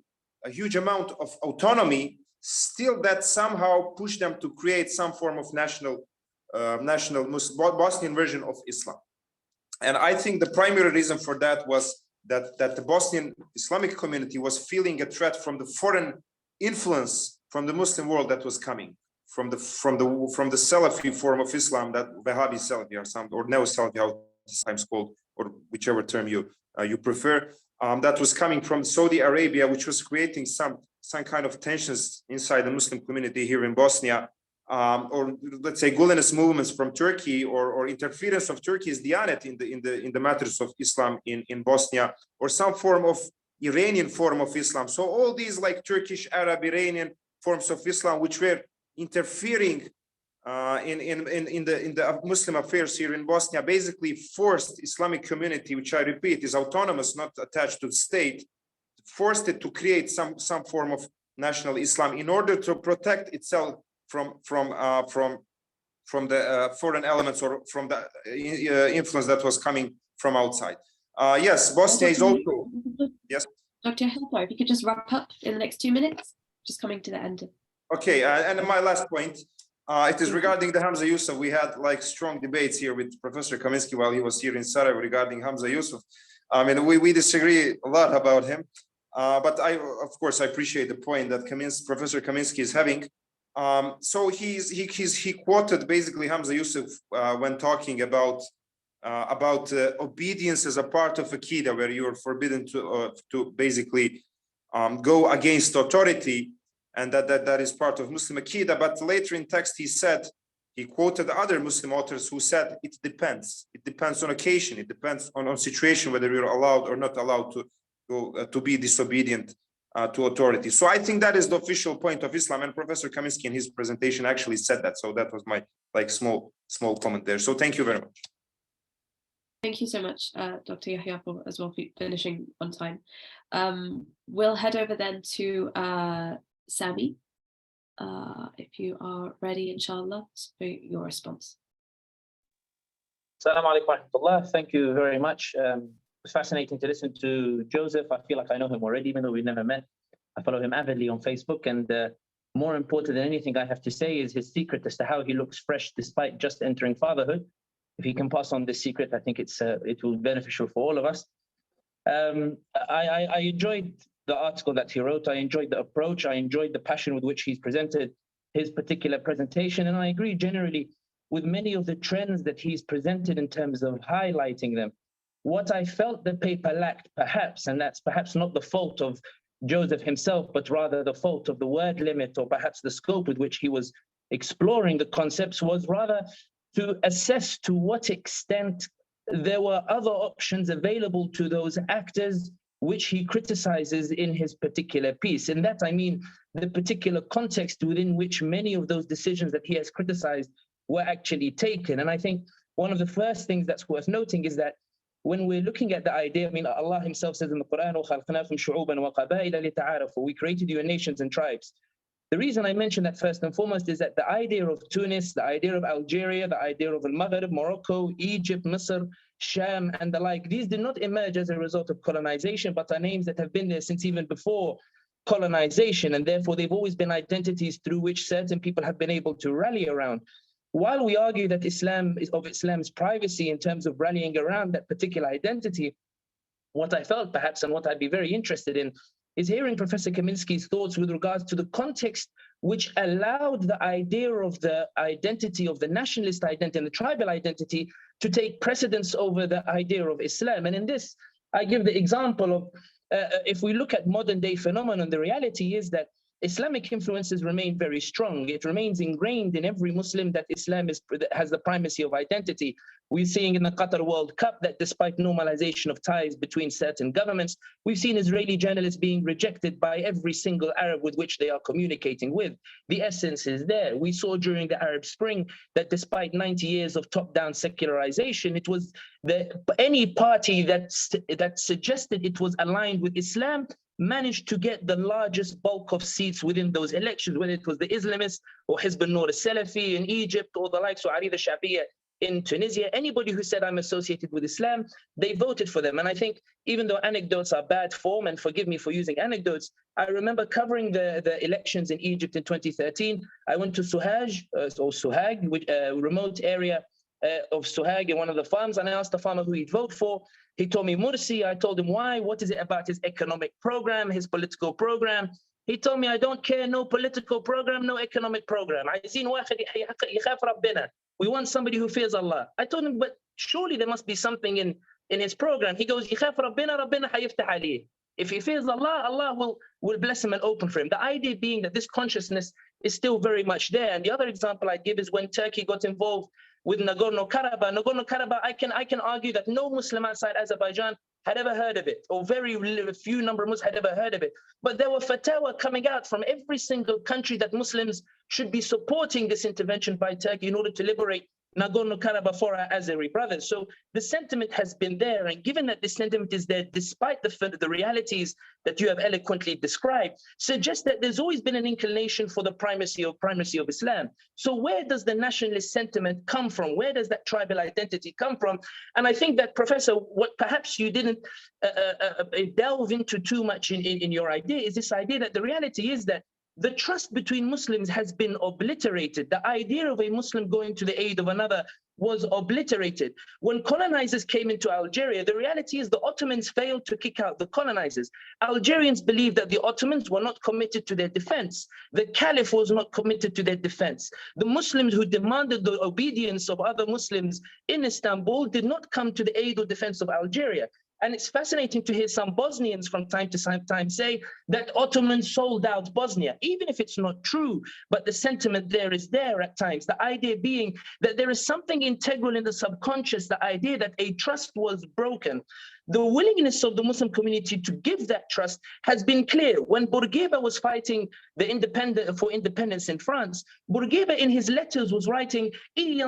a huge amount of autonomy, still that somehow pushed them to create some form of national Bosnian version of Islam. And I think the primary reason for that was that the Bosnian Islamic community was feeling a threat from the foreign influence from the Muslim world that was coming from the Salafi form of Islam, that Wahhabi Salafi or neo-Salafi, how it's sometimes called, or whichever term you prefer, that was coming from Saudi Arabia, which was creating some kind of tensions inside the Muslim community here in Bosnia, or let's say Gulenist movements from Turkey, or interference of Turkey's Diyanet in the matters of Islam in Bosnia, or some form of Iranian form of Islam. So all these like Turkish, Arab, Iranian forms of Islam, which were interfering in the Muslim affairs here in Bosnia, basically forced Islamic community, which I repeat is autonomous, not attached to the state, forced it to create some form of national Islam in order to protect itself from the foreign elements, or from the influence that was coming from outside. Yes, Bosnia is also. Yes, Dr. Helper, if you could just wrap up in the next 2 minutes, just coming to the end. Okay, and my last point, it is regarding the Hamza Yusuf. We had like strong debates here with Professor Kaminski while he was here in Sarajevo regarding Hamza Yusuf. I mean, we disagree a lot about him, but of course, I appreciate the point that Professor Kaminski is having. So he quoted basically Hamza Yusuf when talking about obedience as a part of Aqidah, where you are forbidden to basically go against authority. and that is part of Muslim Aqidah. But later in text, he quoted other Muslim authors who said it depends. It depends on occasion. It depends on situation, whether you're allowed or not allowed to be disobedient to authority. So I think that is the official point of Islam, and Professor Kaminski in his presentation actually said that. So that was my small comment there. So thank you very much. Thank you so much, Dr. Yahya, as well for finishing on time. We'll head over then to Sami, if you are ready, inshallah, for your response. Assalamu alaikum wa rahmatullah. Thank you very much. It's fascinating to listen to Joseph. I feel like I know him already, even though we've never met. I follow him avidly on Facebook, and more important than anything I have to say is his secret as to how he looks fresh despite just entering fatherhood. If he can pass on this secret, I think it will be beneficial for all of us. I enjoyed the article that he wrote. I enjoyed the approach. I enjoyed the passion with which he's presented his particular presentation. And I agree generally with many of the trends that he's presented in terms of highlighting them. What I felt the paper lacked, perhaps, and that's perhaps not the fault of Joseph himself, but rather the fault of the word limit, or perhaps the scope with which he was exploring the concepts, was rather to assess to what extent there were other options available to those actors which he criticizes in his particular piece. And that, I mean, the particular context within which many of those decisions that he has criticized were actually taken. And I think one of the first things that's worth noting is that when we're looking at the idea, I mean, Allah himself says in the Quran, وَخَلْقْنَاكُمْ شُعُوبًا وَقَبَائِلَ لِتَعَارَفُوا. We created you in nations and tribes. The reason I mention that first and foremost is that the idea of Tunis, the idea of Algeria, the idea of Al-Maghrib, Morocco, Egypt, Misr, Sham, and the like, these did not emerge as a result of colonization, but are names that have been there since even before colonization, and therefore they've always been identities through which certain people have been able to rally around. While we argue that Islam is of Islam's privacy in terms of rallying around that particular identity, what I felt perhaps, and what I'd be very interested in, is hearing Professor Kaminski's thoughts with regards to the context which allowed the idea of the identity of the nationalist identity and the tribal identity to take precedence over the idea of Islam. And in this, I give the example of, if we look at modern day phenomenon, the reality is that Islamic influences remain very strong. It remains ingrained in every Muslim that Islam has the primacy of identity. We're seeing in the Qatar World Cup that despite normalization of ties between certain governments, we've seen Israeli journalists being rejected by every single Arab with which they are communicating with. The essence is there. We saw during the Arab Spring that despite 90 years of top-down secularization, it was any party that suggested it was aligned with Islam managed to get the largest bulk of seats within those elections, whether it was the Islamists or Hizb al-Nur al-Salafi in Egypt or the likes of Arida Shabiya in Tunisia. Anybody who said I'm associated with Islam, they voted for them. And I think even though anecdotes are bad form, and forgive me for using anecdotes, I remember covering the elections in Egypt in 2013. I went to Suhag, which a remote area of Suhag in one of the farms, and I asked the farmer who he'd vote for. He told me Mursi. I told him why. What is it about his economic program, his political program? He told me, I don't care, no political program, no economic program. We want somebody who fears Allah. I told him, but surely there must be something in his program. He goes, if he fears Allah, Allah will bless him and open for him. The idea being that this consciousness is still very much there. And the other example I give is when Turkey got involved with Nagorno-Karabakh. Nagorno-Karabakh, I can argue that no Muslim outside Azerbaijan had ever heard of it, or very few number of Muslims had ever heard of it. But there were fatwa coming out from every single country that Muslims should be supporting this intervention by Turkey in order to liberate Nagorno-Karabakh for our Azeri brothers. So the sentiment has been there, and given that this sentiment is there, despite the realities that you have eloquently described, suggests that there's always been an inclination for the primacy of Islam. So where does the nationalist sentiment come from? Where does that tribal identity come from? And I think that, Professor, what perhaps you didn't delve into too much in your idea is this idea that the reality is that the trust between Muslims has been obliterated. The idea of a Muslim going to the aid of another was obliterated. When colonizers came into Algeria, the reality is the Ottomans failed to kick out the colonizers. Algerians believed that the Ottomans were not committed to their defense. The Caliph was not committed to their defense. The Muslims who demanded the obedience of other Muslims in Istanbul did not come to the aid or defense of Algeria. And it's fascinating to hear some Bosnians from time to time say that Ottomans sold out Bosnia, even if it's not true, but the sentiment there is there at times. The idea being that there is something integral in the subconscious, the idea that a trust was broken. The willingness of the Muslim community to give that trust has been clear. When Bourguiba was fighting for independence in France, Bourguiba in his letters was writing, if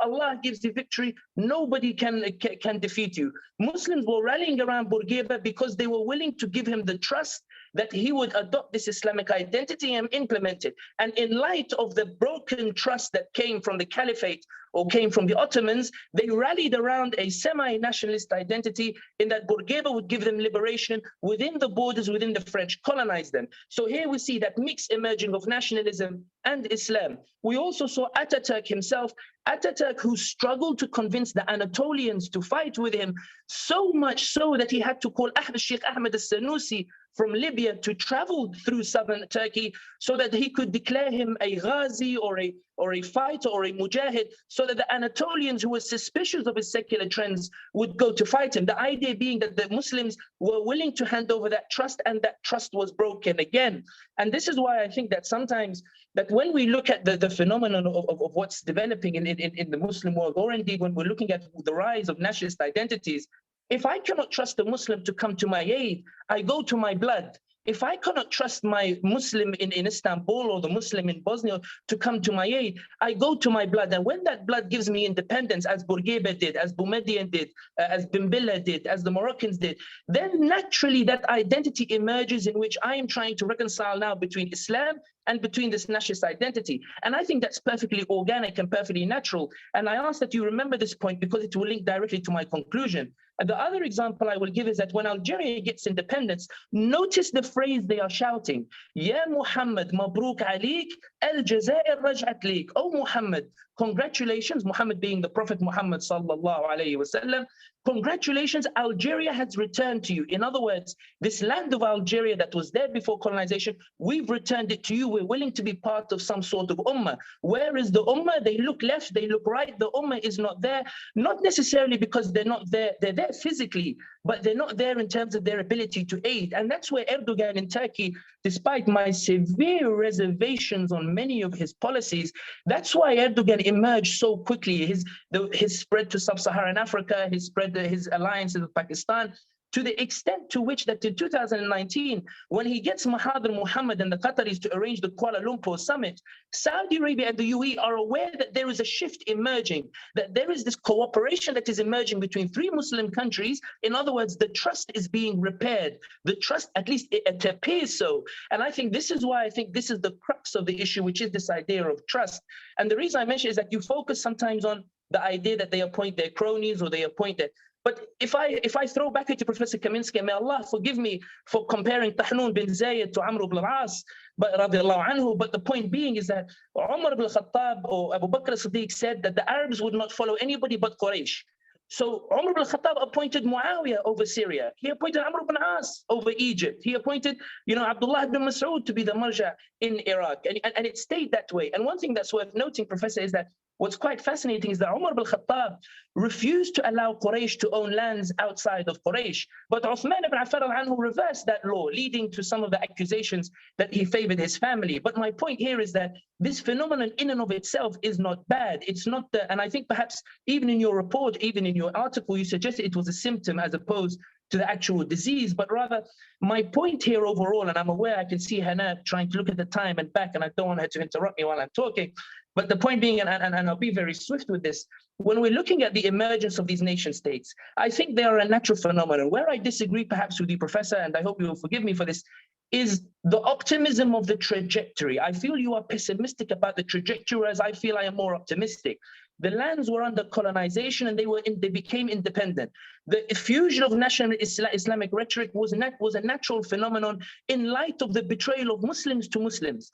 Allah gives the victory, nobody can defeat you. Muslims were rallying around Bourguiba because they were willing to give him the trust that he would adopt this Islamic identity and implement it. And in light of the broken trust that came from the Caliphate or came from the Ottomans, they rallied around a semi-nationalist identity in that Bourguiba would give them liberation within the borders, within the French, colonize them. So here we see that mix emerging of nationalism and Islam. We also saw Ataturk himself, Ataturk who struggled to convince the Anatolians to fight with him, so much so that he had to call Sheikh Ahmed al-Sanusi from Libya to travel through southern Turkey so that he could declare him a Ghazi or a fighter or a Mujahid, so that the Anatolians who were suspicious of his secular trends would go to fight him. The idea being that the Muslims were willing to hand over that trust, and that trust was broken again. And this is why I think that sometimes that when we look at the phenomenon of what's developing in the Muslim world, or indeed when we're looking at the rise of nationalist identities, if I cannot trust a Muslim to come to my aid, I go to my blood. If I cannot trust my Muslim in Istanbul or the Muslim in Bosnia to come to my aid, I go to my blood. And when that blood gives me independence, as Bourguiba did, as Boumediene did, as Bimbilla did, as the Moroccans did, then naturally that identity emerges in which I am trying to reconcile now between Islam and between this nationalist identity. And I think that's perfectly organic and perfectly natural. And I ask that you remember this point because it will link directly to my conclusion. And the other example I will give is that when Algeria gets independence, notice the phrase they are shouting, Ya Muhammad, Mabruk Alik, Al Jazair Raj'at Lik. Oh Muhammad, congratulations, Muhammad being the Prophet Muhammad sallallahu alayhi wasallam, congratulations, Algeria has returned to you. In other words, this land of Algeria that was there before colonization, we've returned it to you. We're willing to be part of some sort of ummah. Where is the ummah? They look left, they look right. The ummah is not there, not necessarily because they're not there. They're there physically, but they're not there in terms of their ability to aid. And that's where Erdogan in Turkey, despite my severe reservations on many of his policies, that's why Erdogan emerged so quickly. His spread to sub-Saharan Africa, his alliances with Pakistan, to the extent to which that in 2019, when he gets Mahathir Mohamad and the Qataris to arrange the Kuala Lumpur summit, Saudi Arabia and the UAE are aware that there is a shift emerging, that there is this cooperation that is emerging between three Muslim countries. In other words, the trust is being repaired. The trust, at least it appears so. And I think this is why I think this is the crux of the issue, which is this idea of trust. And the reason I mention is that you focus sometimes on the idea that they appoint their cronies or they appoint their. But if I throw back to Professor Kaminski, may Allah forgive me for comparing Tahnoun bin Zayed to Amr ibn al-As, but the point being is that Umar ibn al-Khattab or Abu Bakr as-Siddiq said that the Arabs would not follow anybody but Quraysh. So Umar ibn al-Khattab appointed Muawiyah over Syria. He appointed Amr ibn al-As over Egypt. He appointed, Abdullah ibn Mas'ud to be the marja in Iraq. And it stayed that way. And one thing that's worth noting, Professor, is that what's quite fascinating is that Umar ibn al-Khattab refused to allow Quraysh to own lands outside of Quraysh. But Uthman ibn Affan al-Anhu reversed that law, leading to some of the accusations that he favored his family. But my point here is that this phenomenon in and of itself is not bad. It's not and I think perhaps even in your report, even in your article, you suggested it was a symptom as opposed to the actual disease. But rather, my point here overall, and I'm aware I can see Hannah trying to look at the time and back, and I don't want her to interrupt me while I'm talking. But the point being, and I'll be very swift with this, when we're looking at the emergence of these nation states, I think they are a natural phenomenon. Where I disagree perhaps with you, Professor, and I hope you will forgive me for this, is the optimism of the trajectory. I feel you are pessimistic about the trajectory, whereas I feel I am more optimistic. The lands were under colonization and they became independent. The effusion of national Islamic rhetoric was a natural phenomenon in light of the betrayal of Muslims to Muslims.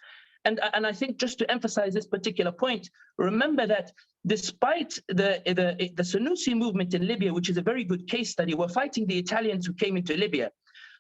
And I think just to emphasize this particular point, remember that despite the Sanusi movement in Libya, which is a very good case study, were fighting the Italians who came into Libya.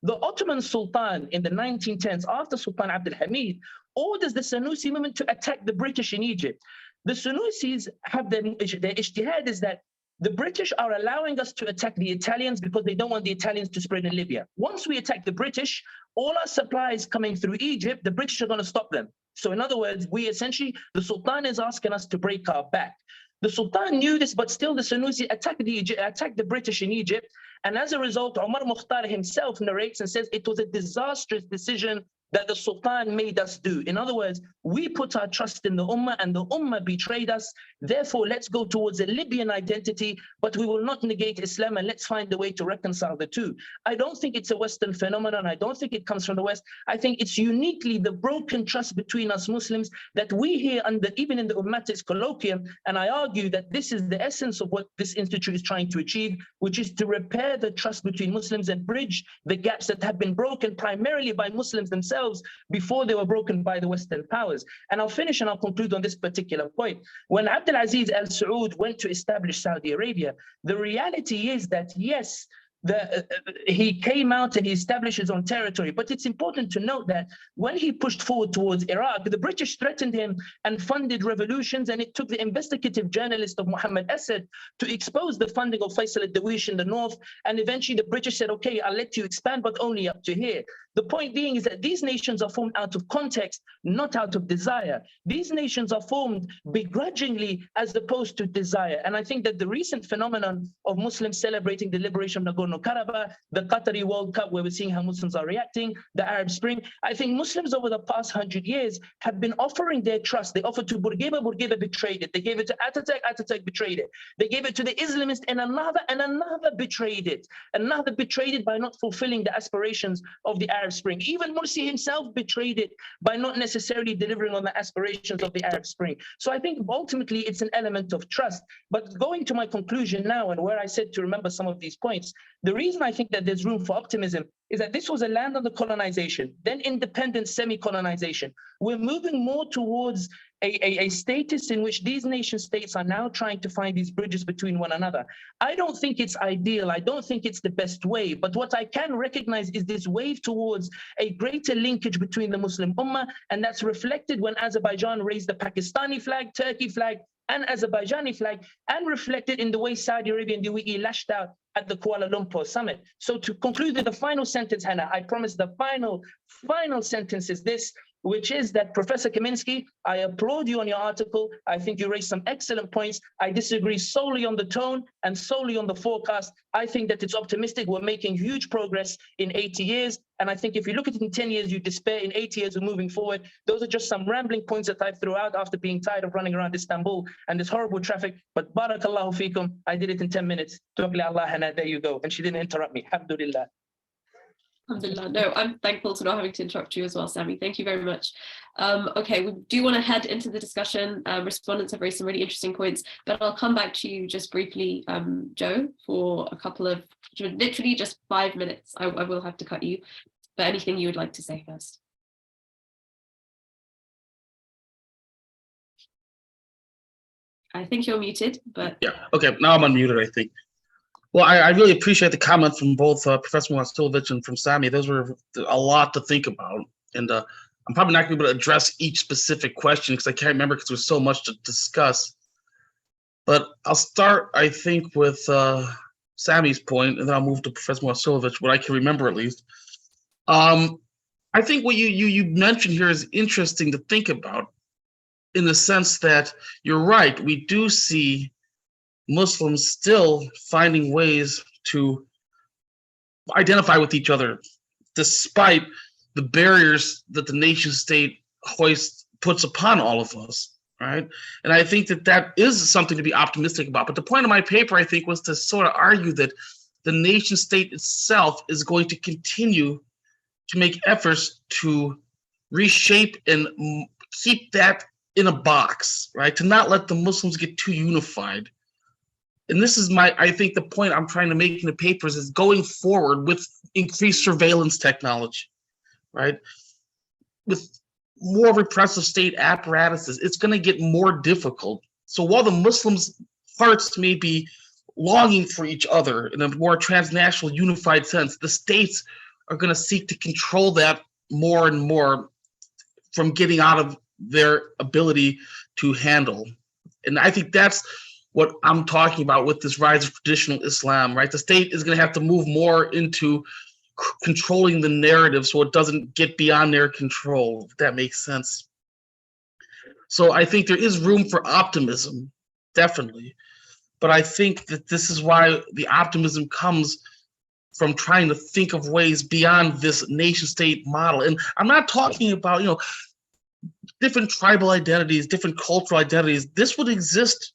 The Ottoman Sultan in the 1910s, after Sultan Abdul Hamid, orders the Sanusi movement to attack the British in Egypt. The Sanusis have their ijtihad is that The British are allowing us to attack the Italians because they don't want the Italians to spread in Libya. Once we attack the British, all our supplies coming through Egypt, the British are going to stop them. So in other words, the Sultan is asking us to break our back. The Sultan knew this, but still the Sanusi attacked the British in Egypt. And as a result, Umar Mukhtar himself narrates and says it was a disastrous decision that the Sultan made us do. In other words, we put our trust in the Ummah and the Ummah betrayed us. Therefore, let's go towards a Libyan identity, but we will not negate Islam and let's find a way to reconcile the two. I don't think it's a Western phenomenon. I don't think it comes from the West. I think it's uniquely the broken trust between us Muslims that we hear even in the Ummatics Colloquium, and I argue that this is the essence of what this institute is trying to achieve, which is to repair the trust between Muslims and bridge the gaps that have been broken primarily by Muslims themselves before they were broken by the Western powers. And I'll finish and I'll conclude on this particular point. When Abdulaziz Al Saud went to establish Saudi Arabia, the reality is that yes, he came out and he established his own territory. But it's important to note that when he pushed forward towards Iraq, the British threatened him and funded revolutions, and it took the investigative journalist of Muhammad Asad to expose the funding of Faisal al-Dawish in the north. And eventually the British said, okay, I'll let you expand, but only up to here. The point being is that these nations are formed out of context, not out of desire. These nations are formed begrudgingly as opposed to desire. And I think that the recent phenomenon of Muslims celebrating the liberation of Nagorno-Karabakh, the Qatari World Cup, where we're seeing how Muslims are reacting, the Arab Spring, I think Muslims over the past 100 years have been offering their trust. They offered to Bourguiba, Bourguiba betrayed it. They gave it to Ataturk, Ataturk betrayed it. They gave it to the Islamists, and another betrayed it. Another betrayed it by not fulfilling the aspirations of the Arab Spring. Even Morsi himself betrayed it by not necessarily delivering on the aspirations of the Arab Spring. So I think ultimately it's an element of trust. But going to my conclusion now, and where I said to remember some of these points, the reason I think that there's room for optimism is that this was a land under colonization, then independent semi-colonization. We're moving more towards a status in which these nation states are now trying to find these bridges between one another. I don't think it's ideal. I don't think it's the best way. But what I can recognize is this wave towards a greater linkage between the Muslim Ummah, and that's reflected when Azerbaijan raised the Pakistani flag, Turkey flag, and Azerbaijani flag, and reflected in the way Saudi Arabia and the UAE lashed out at the Kuala Lumpur summit. So to conclude with the final sentence, Hannah, I promise the final sentence is this, which is that Professor Kaminski, I applaud you on your article. I think you raised some excellent points. I disagree solely on the tone and solely on the forecast. I think that it's optimistic. We're making huge progress in 80 years. And I think if you look at it in 10 years, you despair. In 80 years, we're moving forward. Those are just some rambling points that I threw out after being tired of running around Istanbul and this horrible traffic. But barakallahu feekum, I did it in 10 minutes. Allah, Hannah, there you go. And she didn't interrupt me. Alhamdulillah. Alhamdulillah. No, I'm thankful to not having to interrupt you as well, Sami. Thank you very much. Okay, we do want to head into the discussion. Respondents have raised some really interesting points, but I'll come back to you just briefly, Joe, for a couple of, literally just 5 minutes. I will have to cut you, but anything you would like to say first? I think you're muted, but... Yeah, okay, now I'm unmuted, I think. Well, I really appreciate the comment from both Professor Wastilovich and from Sami. Those were a lot to think about. And I'm probably not going to be able to address each specific question because I can't remember because there's so much to discuss. But I'll start, I think, with Sami's point, and then I'll move to Professor Wastilovich, what I can remember at least. I think what you mentioned here is interesting to think about in the sense that you're right, we do see Muslims still finding ways to identify with each other, despite the barriers that the nation state puts upon all of us, right? And I think that is something to be optimistic about. But the point of my paper, I think, was to sort of argue that the nation state itself is going to continue to make efforts to reshape and keep that in a box, right? To not let the Muslims get too unified. And this is I think the point I'm trying to make in the papers is going forward with increased surveillance technology, right? With more repressive state apparatuses, it's going to get more difficult. So while the Muslims' hearts may be longing for each other in a more transnational unified sense, the states are going to seek to control that more and more from getting out of their ability to handle. And I think that's what I'm talking about with this rise of traditional Islam, right? The state is going to have to move more into controlling the narrative so it doesn't get beyond their control, if that makes sense. So I think there is room for optimism, definitely. But I think that this is why the optimism comes from trying to think of ways beyond this nation state model. And I'm not talking about, different tribal identities, different cultural identities. This would exist.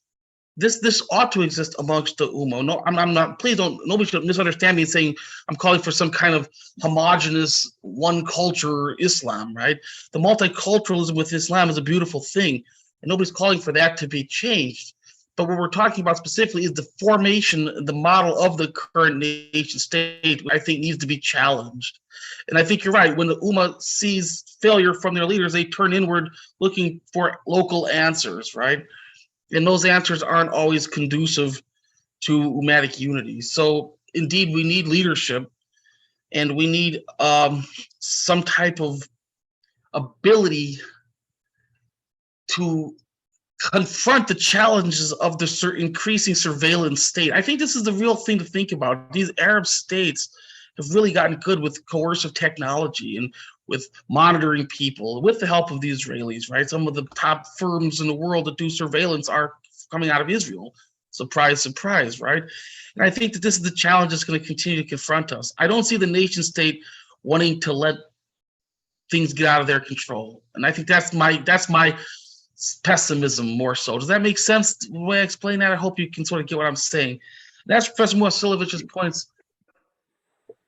This ought to exist amongst the Ummah. No, I'm not, please don't, nobody should misunderstand me saying I'm calling for some kind of homogenous one culture Islam, right? The multiculturalism with Islam is a beautiful thing, and nobody's calling for that to be changed. But what we're talking about specifically is the formation, the model of the current nation state, I think needs to be challenged. And I think you're right. When the Ummah sees failure from their leaders, they turn inward looking for local answers, right? And those answers aren't always conducive to Ummatic unity. So indeed, we need leadership, and we need some type of ability to confront the challenges of the increasing surveillance state. I think this is the real thing to think about. These Arab states have really gotten good with coercive technology and with monitoring people with the help of the Israelis, right? Some of the top firms in the world that do surveillance are coming out of Israel. Surprise, surprise, right? And I think that this is the challenge that's going to continue to confront us. I don't see the nation state wanting to let things get out of their control. And I think that's my pessimism more so. Does that make sense the way I explain that? I hope you can sort of get what I'm saying. That's Professor Mosilovich's points.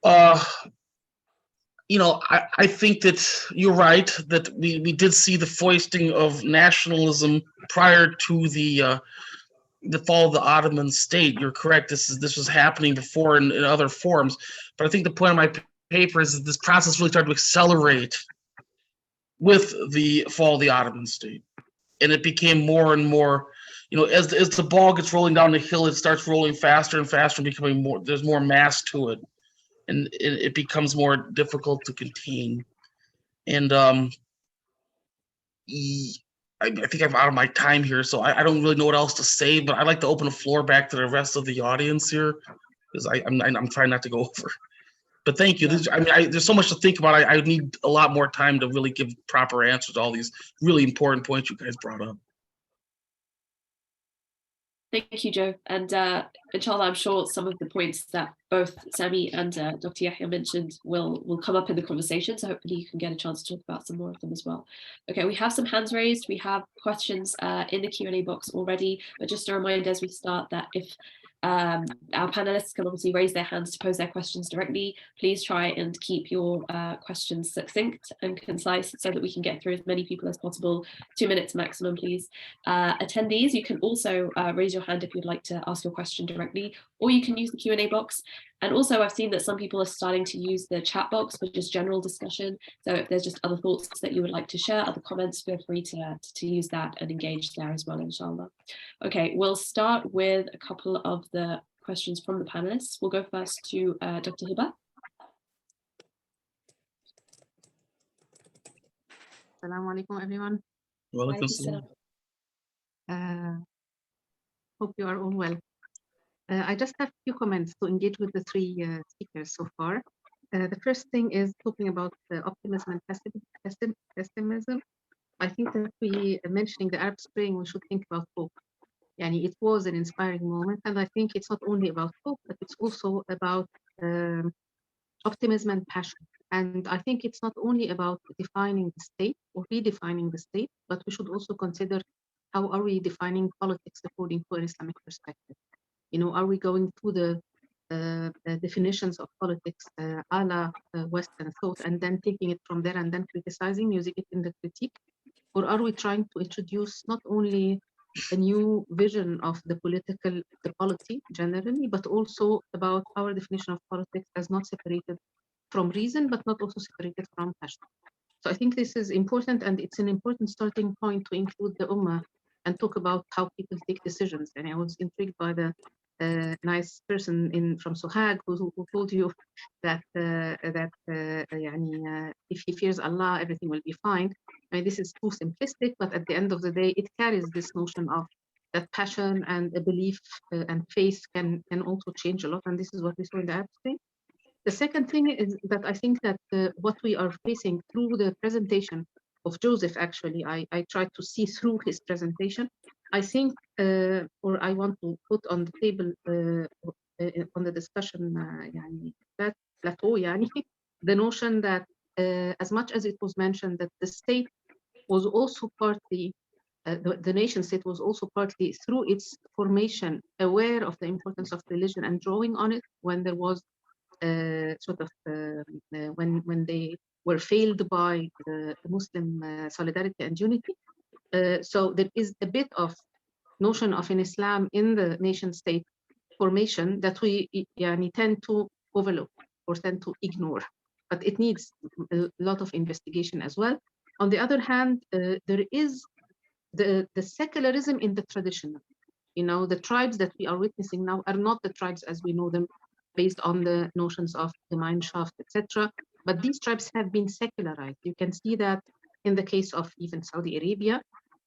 I think that you're right, that we did see the foisting of nationalism prior to the fall of the Ottoman state. You're correct. This was happening before in other forms. But I think the point of my paper is that this process really started to accelerate with the fall of the Ottoman state. And it became more and more, as the ball gets rolling down the hill, it starts rolling faster and faster and becoming more, there's more mass to it. And it becomes more difficult to contain. And I think I'm out of my time here, so I don't really know what else to say, but I'd like to open the floor back to the rest of the audience here, because I'm trying not to go over. But thank you. There's so much to think about. I need a lot more time to really give proper answers to all these really important points you guys brought up. Thank you, Joe. And inshallah, I'm sure some of the points that both Sami and Dr. Yahya mentioned will come up in the conversation. So hopefully you can get a chance to talk about some more of them as well. Okay, we have some hands raised. We have questions in the Q&A box already. But just a reminder as we start that if our panelists can obviously raise their hands to pose their questions directly, please try and keep your questions succinct and concise so that we can get through as many people as possible. 2 minutes maximum, please. Attendees, you can also raise your hand if you'd like to ask your question directly, or you can use the Q&A box. And also, I've seen that some people are starting to use the chat box for just general discussion. So if there's just other thoughts that you would like to share, other comments, feel free to use that and engage there as well, inshallah. Okay, we'll start with a couple of the questions from the panelists. We'll go first to Dr. Hiba. Assalamu alaikum, everyone. Welcome. Hope you are all well. I just have a few comments to engage with the three speakers so far. The first thing is talking about optimism and pessimism. I think that mentioning the Arab Spring, we should think about hope. It was an inspiring moment, and I think it's not only about hope, but it's also about optimism and passion. And I think it's not only about defining the state or redefining the state, but we should also consider how are we defining politics according to an Islamic perspective. Are we going through the definitions of politics a la Western thought and then taking it from there and then criticizing, using it in the critique? Or are we trying to introduce not only a new vision of the polity generally, but also about our definition of politics as not separated from reason, but not also separated from passion? So I think this is important, and it's an important starting point to include the Ummah and talk about how people take decisions. And I was intrigued by the nice person from Sohag who told you that if he fears Allah, everything will be fine. I mean, this is too simplistic, but at the end of the day, it carries this notion of that passion and a belief and faith can also change a lot, and this is what we saw in the Arab Spring. The second thing is that I think that what we are facing through the presentation of Joseph, actually, I tried to see through his presentation. I think, or I want to put on the table, on the discussion, that plateau, the notion that as much as it was mentioned that the state was also partly, the nation state was also partly through its formation aware of the importance of religion and drawing on it when there was when they were failed by the Muslim solidarity and unity. So there is a bit of notion of in Islam in the nation state formation that we tend to overlook or tend to ignore, but it needs a lot of investigation as well. On the other hand, there is the secularism in the traditional. The tribes that we are witnessing now are not the tribes as we know them based on the notions of the mineshaft, etc. But these tribes have been secularized. You can see that in the case of even Saudi Arabia.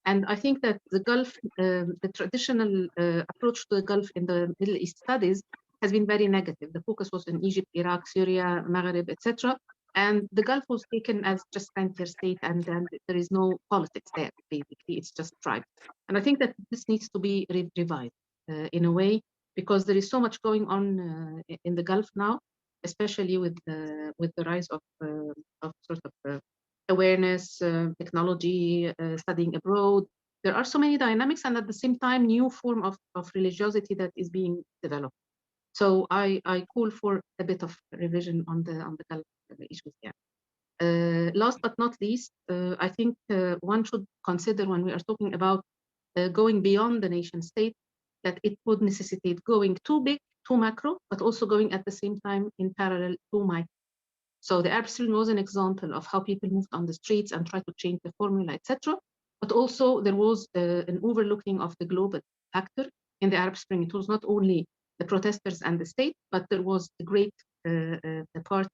And I think that the Gulf, the traditional approach to the Gulf in the Middle East studies has been very negative. The focus was in Egypt, Iraq, Syria, Maghreb, etc. And the Gulf was taken as just frontier state, and then there is no politics there, basically. It's just tribes. And I think that this needs to be revised in a way, because there is so much going on in the Gulf now, especially with the rise of sort of awareness, technology, studying abroad. There are so many dynamics, and at the same time, new form of religiosity that is being developed. So I call for a bit of revision on the Gulf issues here. Last but not least, I think one should consider when we are talking about going beyond the nation state, that it would necessitate going too big, too macro, but also going at the same time in parallel too micro. So the Arab Spring was an example of how people moved on the streets and tried to change the formula, etc. But also there was an overlooking of the global factor in the Arab Spring. It was not only the protesters and the state, but there was a great part,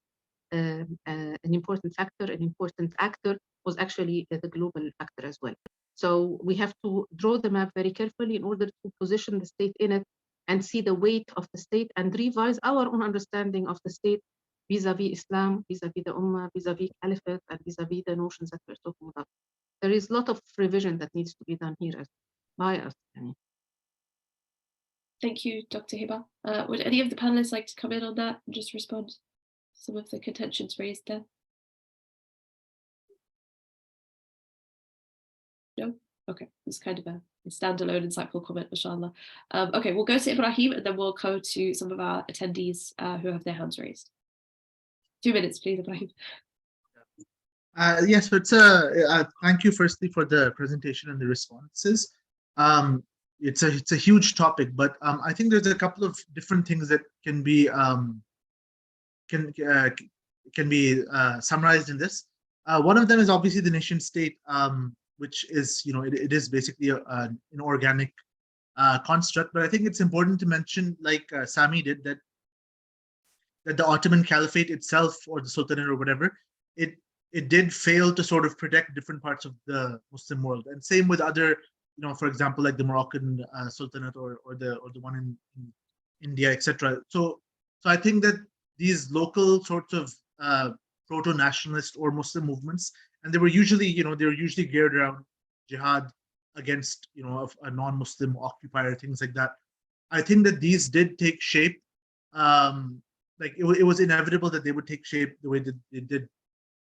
an important factor, an important actor was actually the global factor as well. So we have to draw the map very carefully in order to position the state in it and see the weight of the state and revise our own understanding of the state vis-a-vis Islam, vis-a-vis the Ummah, vis-a-vis Caliphate, and vis-a-vis the notions that we're talking about. There is a lot of revision that needs to be done here by us. Thank you, Dr. Hiba. Would any of the panelists like to come in on that and just respond to some of the contentions raised there? No? Okay, it's kind of a standalone insightful comment, mashallah. Okay, we'll go to Ibrahim and then we'll go to some of our attendees who have their hands raised. 2 minutes, please, Ibrahim. Yes, so it's a thank you firstly for the presentation and the responses. It's a huge topic, but I think there's a couple of different things that can be summarized in this. One of them is obviously the nation state, which is it is basically an organic construct. But I think it's important to mention, like Sami did, that the Ottoman Caliphate itself, or the Sultanate or whatever, it did fail to sort of protect different parts of the Muslim world, and same with other, for example, like the Moroccan Sultanate or the one in India, etc. So I think that these local sorts of proto-nationalist or Muslim movements, and they were usually geared around jihad against a non-Muslim occupier, things like that. I think that these did take shape. Like it was inevitable that they would take shape the way that they did.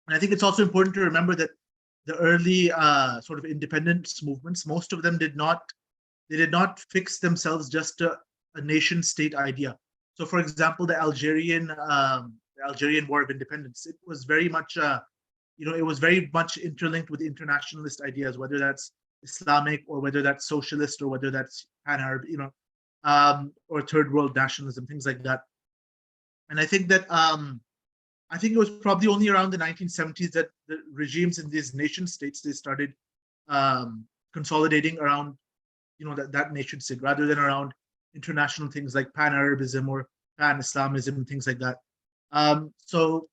And I think it's also important to remember that the early sort of independence movements, most of them did not fix themselves just to a nation state idea. So for example, the Algerian War of Independence, it was very much it was very much interlinked with internationalist ideas, whether that's Islamic or whether that's socialist or whether that's pan-Arab, or third world nationalism, things like that. And I think that I think it was probably only around the 1970s that the regimes in these nation states, they started consolidating around that nation state rather than around international things like pan-Arabism or pan-Islamism and things like that. So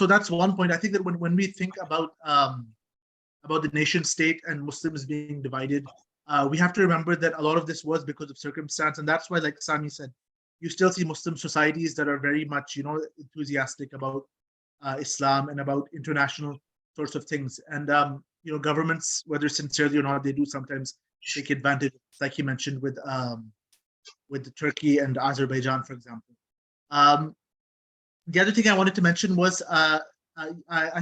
that's one point. I think that when we think about the nation state and Muslims being divided, we have to remember that a lot of this was because of circumstance, and that's why, like Sami said, you still see Muslim societies that are very much, enthusiastic about Islam and about international sorts of things. And governments, whether sincerely or not, they do sometimes take advantage, like you mentioned with Turkey and Azerbaijan, for example. The other thing I wanted to mention was I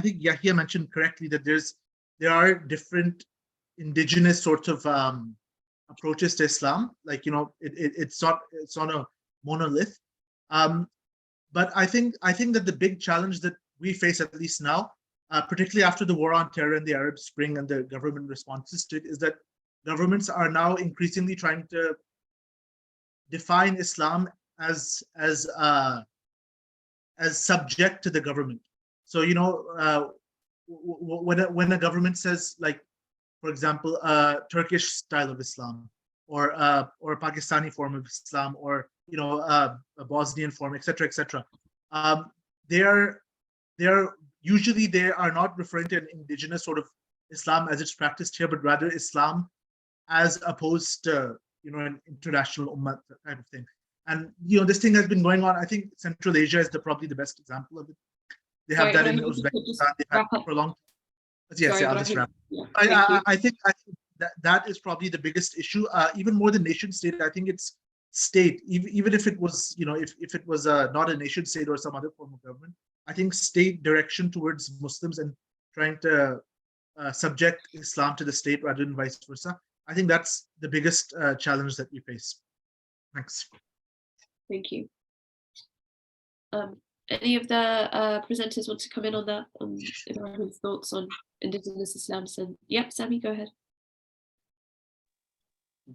think Yahya mentioned correctly that there are different indigenous sorts of approaches to Islam. Like it's not a monolith. But I think that the big challenge that we face, at least now, particularly after the war on terror and the Arab Spring and the government responses to it, is that governments are now increasingly trying to define Islam as subject to the government. So when a government says, like, for example, Turkish style of Islam, or a Pakistani form of Islam, or a Bosnian form, etc., etc. They are usually they are not referring to an indigenous sort of Islam as it's practiced here, but rather Islam as opposed to an international ummah type of thing. And this thing has been going on. I think Central Asia is probably the best example of it. They have that in Uzbekistan. They've had it for a long time. Yes, I'll just wrap. Yeah, I think that is probably the biggest issue. Even more than nation state, I think it's state. Even if it was, if it was not a nation state or some other form of government, I think state direction towards Muslims and trying to subject Islam to the state rather than vice versa. I think that's the biggest challenge that we face. Thanks. Thank you. Any of the presenters want to come in on that? Everyone's thoughts on indigenous Islam? So, yep, Sami, go ahead.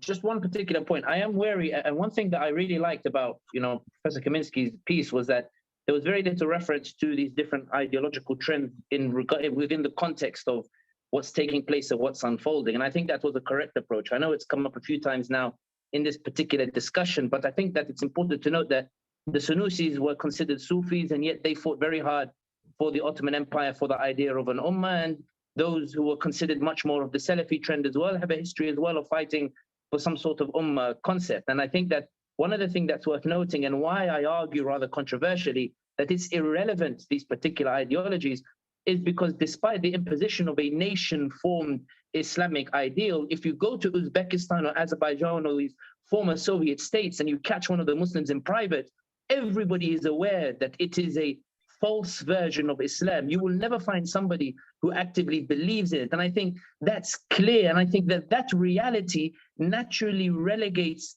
Just one particular point. I am wary, and one thing that I really liked about Professor Kaminski's piece was that there was very little reference to these different ideological trends within the context of what's taking place and what's unfolding. And I think that was a correct approach. I know it's come up a few times now in this particular discussion, but I think that it's important to note that the Sunusis were considered Sufis, and yet they fought very hard for the Ottoman Empire, for the idea of an ummah. And those who were considered much more of the Salafi trend as well have a history as well of fighting for some sort of ummah concept. And I think that one of the things that's worth noting, and why I argue rather controversially that it's irrelevant, these particular ideologies, is because despite the imposition of a nation-formed Islamic ideal, if you go to Uzbekistan or Azerbaijan or these former Soviet states and you catch one of the Muslims in private, everybody is aware that it is a false version of Islam. You will never find somebody who actively believes in it. And I think that's clear. And I think that that reality naturally relegates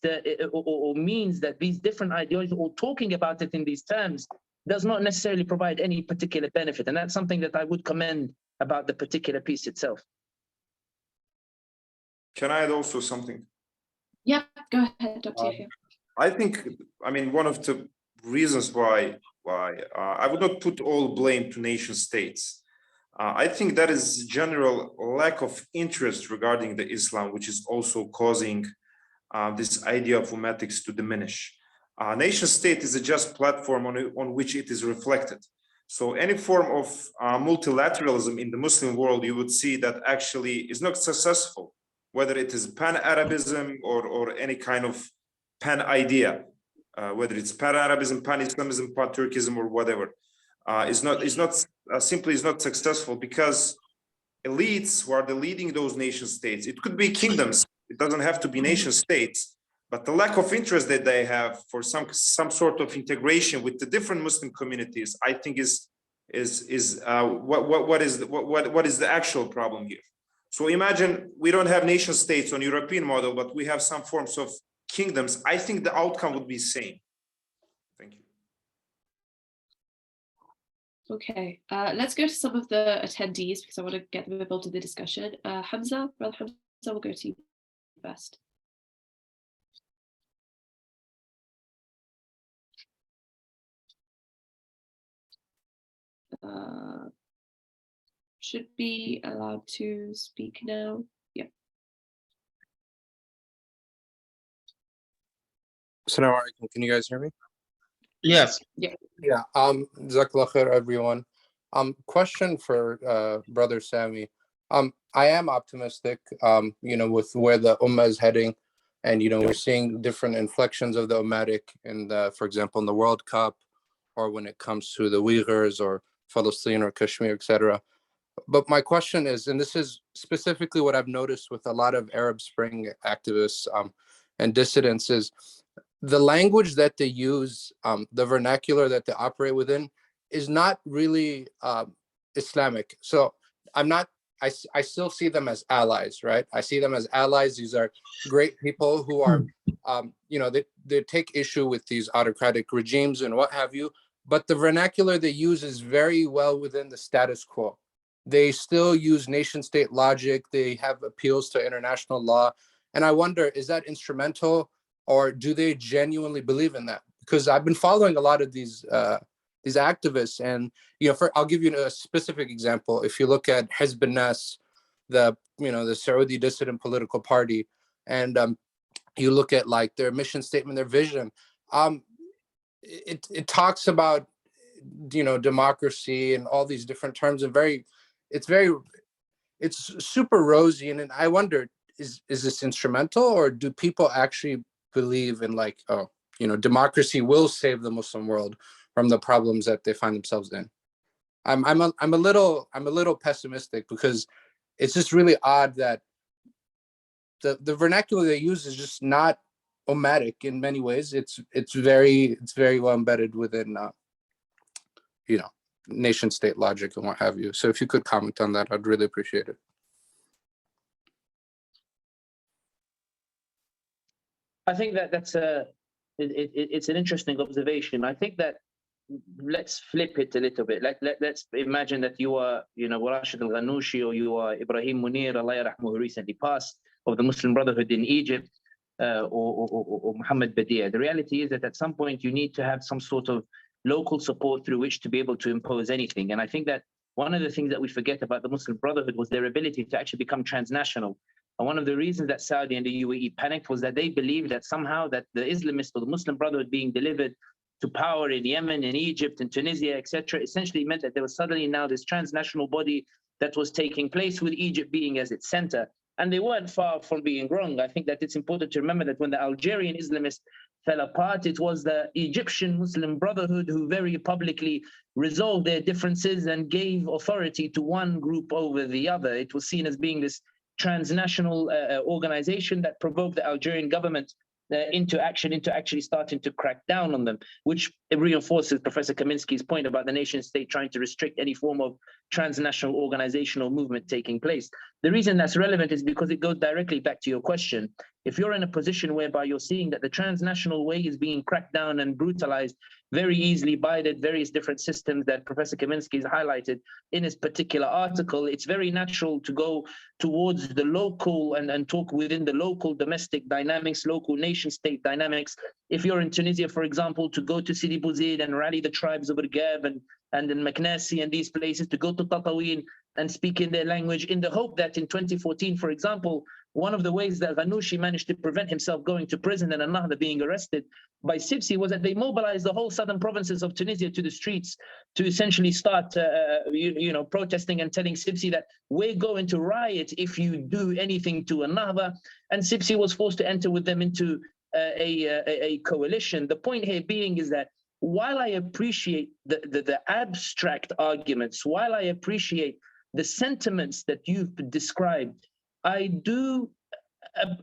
or means that these different ideologies, or talking about it in these terms, does not necessarily provide any particular benefit. And that's something that I would commend about the particular piece itself. Can I add also something? Yeah, go ahead, Dr. Yahya. I think, one of the reasons why I would not put all blame to nation states. I think that is general lack of interest regarding the Islam, which is also causing this idea of ummatics to diminish. Nation state is a just platform on which it is reflected. So any form of multilateralism in the Muslim world, you would see that actually is not successful, whether it is pan-Arabism or any kind of pan-idea. Whether it's pan-Arabism, pan-Islamism, pan-Turkism, or whatever, is not successful because elites who are leading those nation states, it could be kingdoms, it doesn't have to be nation states, but the lack of interest that they have for some sort of integration with the different Muslim communities, I think is what is the actual problem here. So imagine we don't have nation states on European model, but we have some forms of kingdoms. I think the outcome would be the same. Thank you. Okay, let's go to some of the attendees because I want to get them involved in the discussion. Hamza, Brother Hamza, we'll go to you first. Should be allowed to speak now. Yeah. Assalamu alaikum. Can you guys hear me? Yes. Yeah. Yeah. Jazakallah khair, everyone. Question for Brother Sami. I am optimistic, with where the Ummah is heading. And, we're seeing different inflections of the Ummatic, for example, in the World Cup, or when it comes to the Uyghurs or Palestine or Kashmir, etc. But my question is, and this is specifically what I've noticed with a lot of Arab Spring activists and dissidents, is the language that they use, the vernacular that they operate within, is not really Islamic. So I still see them as allies, right? I see them as allies. These are great people who are, they take issue with these autocratic regimes and what have you, but the vernacular they use is very well within the status quo. They still use nation state logic. They have appeals to international law. And I wonder, is that instrumental, or do they genuinely believe in that? Because I've been following a lot of these activists, and I'll give you a specific example. If you look at Hizb an-Nas, the Saudi dissident political party, and you look at like their mission statement, their vision, it talks about democracy and all these different terms, and it's super rosy. And I wonder, is this instrumental, or do people actually believe in democracy will save the Muslim world from the problems that they find themselves in? I'm a little pessimistic, because it's just really odd that the vernacular they use is just not Ummatic in many ways. It's very well embedded within nation state logic and what have you. So if you could comment on that, I'd really appreciate it. I think that's it's an interesting observation. I think that let's flip it a little bit. Let's imagine that you are, Rashid al-Ghanouchi, or you are Ibrahim Munir, Allah yarahmuh, who recently passed, of the Muslim Brotherhood in Egypt, or Muhammad Badia. The reality is that at some point you need to have some sort of local support through which to be able to impose anything. And I think that one of the things that we forget about the Muslim Brotherhood was their ability to actually become transnational. And one of the reasons that Saudi and the UAE panicked was that they believed that somehow that the Islamists or the Muslim Brotherhood being delivered to power in Yemen, in Egypt, in Tunisia, etc., essentially meant that there was suddenly now this transnational body that was taking place, with Egypt being as its center. And they weren't far from being wrong. I think that it's important to remember that when the Algerian Islamists fell apart, it was the Egyptian Muslim Brotherhood who very publicly resolved their differences and gave authority to one group over the other. It was seen as being this transnational organization that provoked the Algerian government into action, into actually starting to crack down on them, which reinforces Professor Kaminski's point about the nation state trying to restrict any form of transnational organizational movement taking place. The reason that's relevant is because it goes directly back to your question. If you're in a position whereby you're seeing that the transnational way is being cracked down and brutalized very easily by the various different systems that Professor Kaminski has highlighted in his particular article, it's very natural to go towards the local and talk within the local domestic dynamics, local nation state dynamics. If you're in Tunisia, for example, to go to Sidi Bouzid and rally the tribes of Irgab and in Maknasi and these places, to go to Tatawin and speak in their language, in the hope that in 2014, for example, one of the ways that Ghanouchi managed to prevent himself going to prison and Ennahda being arrested by Sibsi was that they mobilized the whole southern provinces of Tunisia to the streets to essentially start protesting and telling Sibsi that we're going to riot if you do anything to Ennahda. And Sibsi was forced to enter with them into a coalition. The point here being is that while I appreciate the abstract arguments, while I appreciate the sentiments that you've described, I do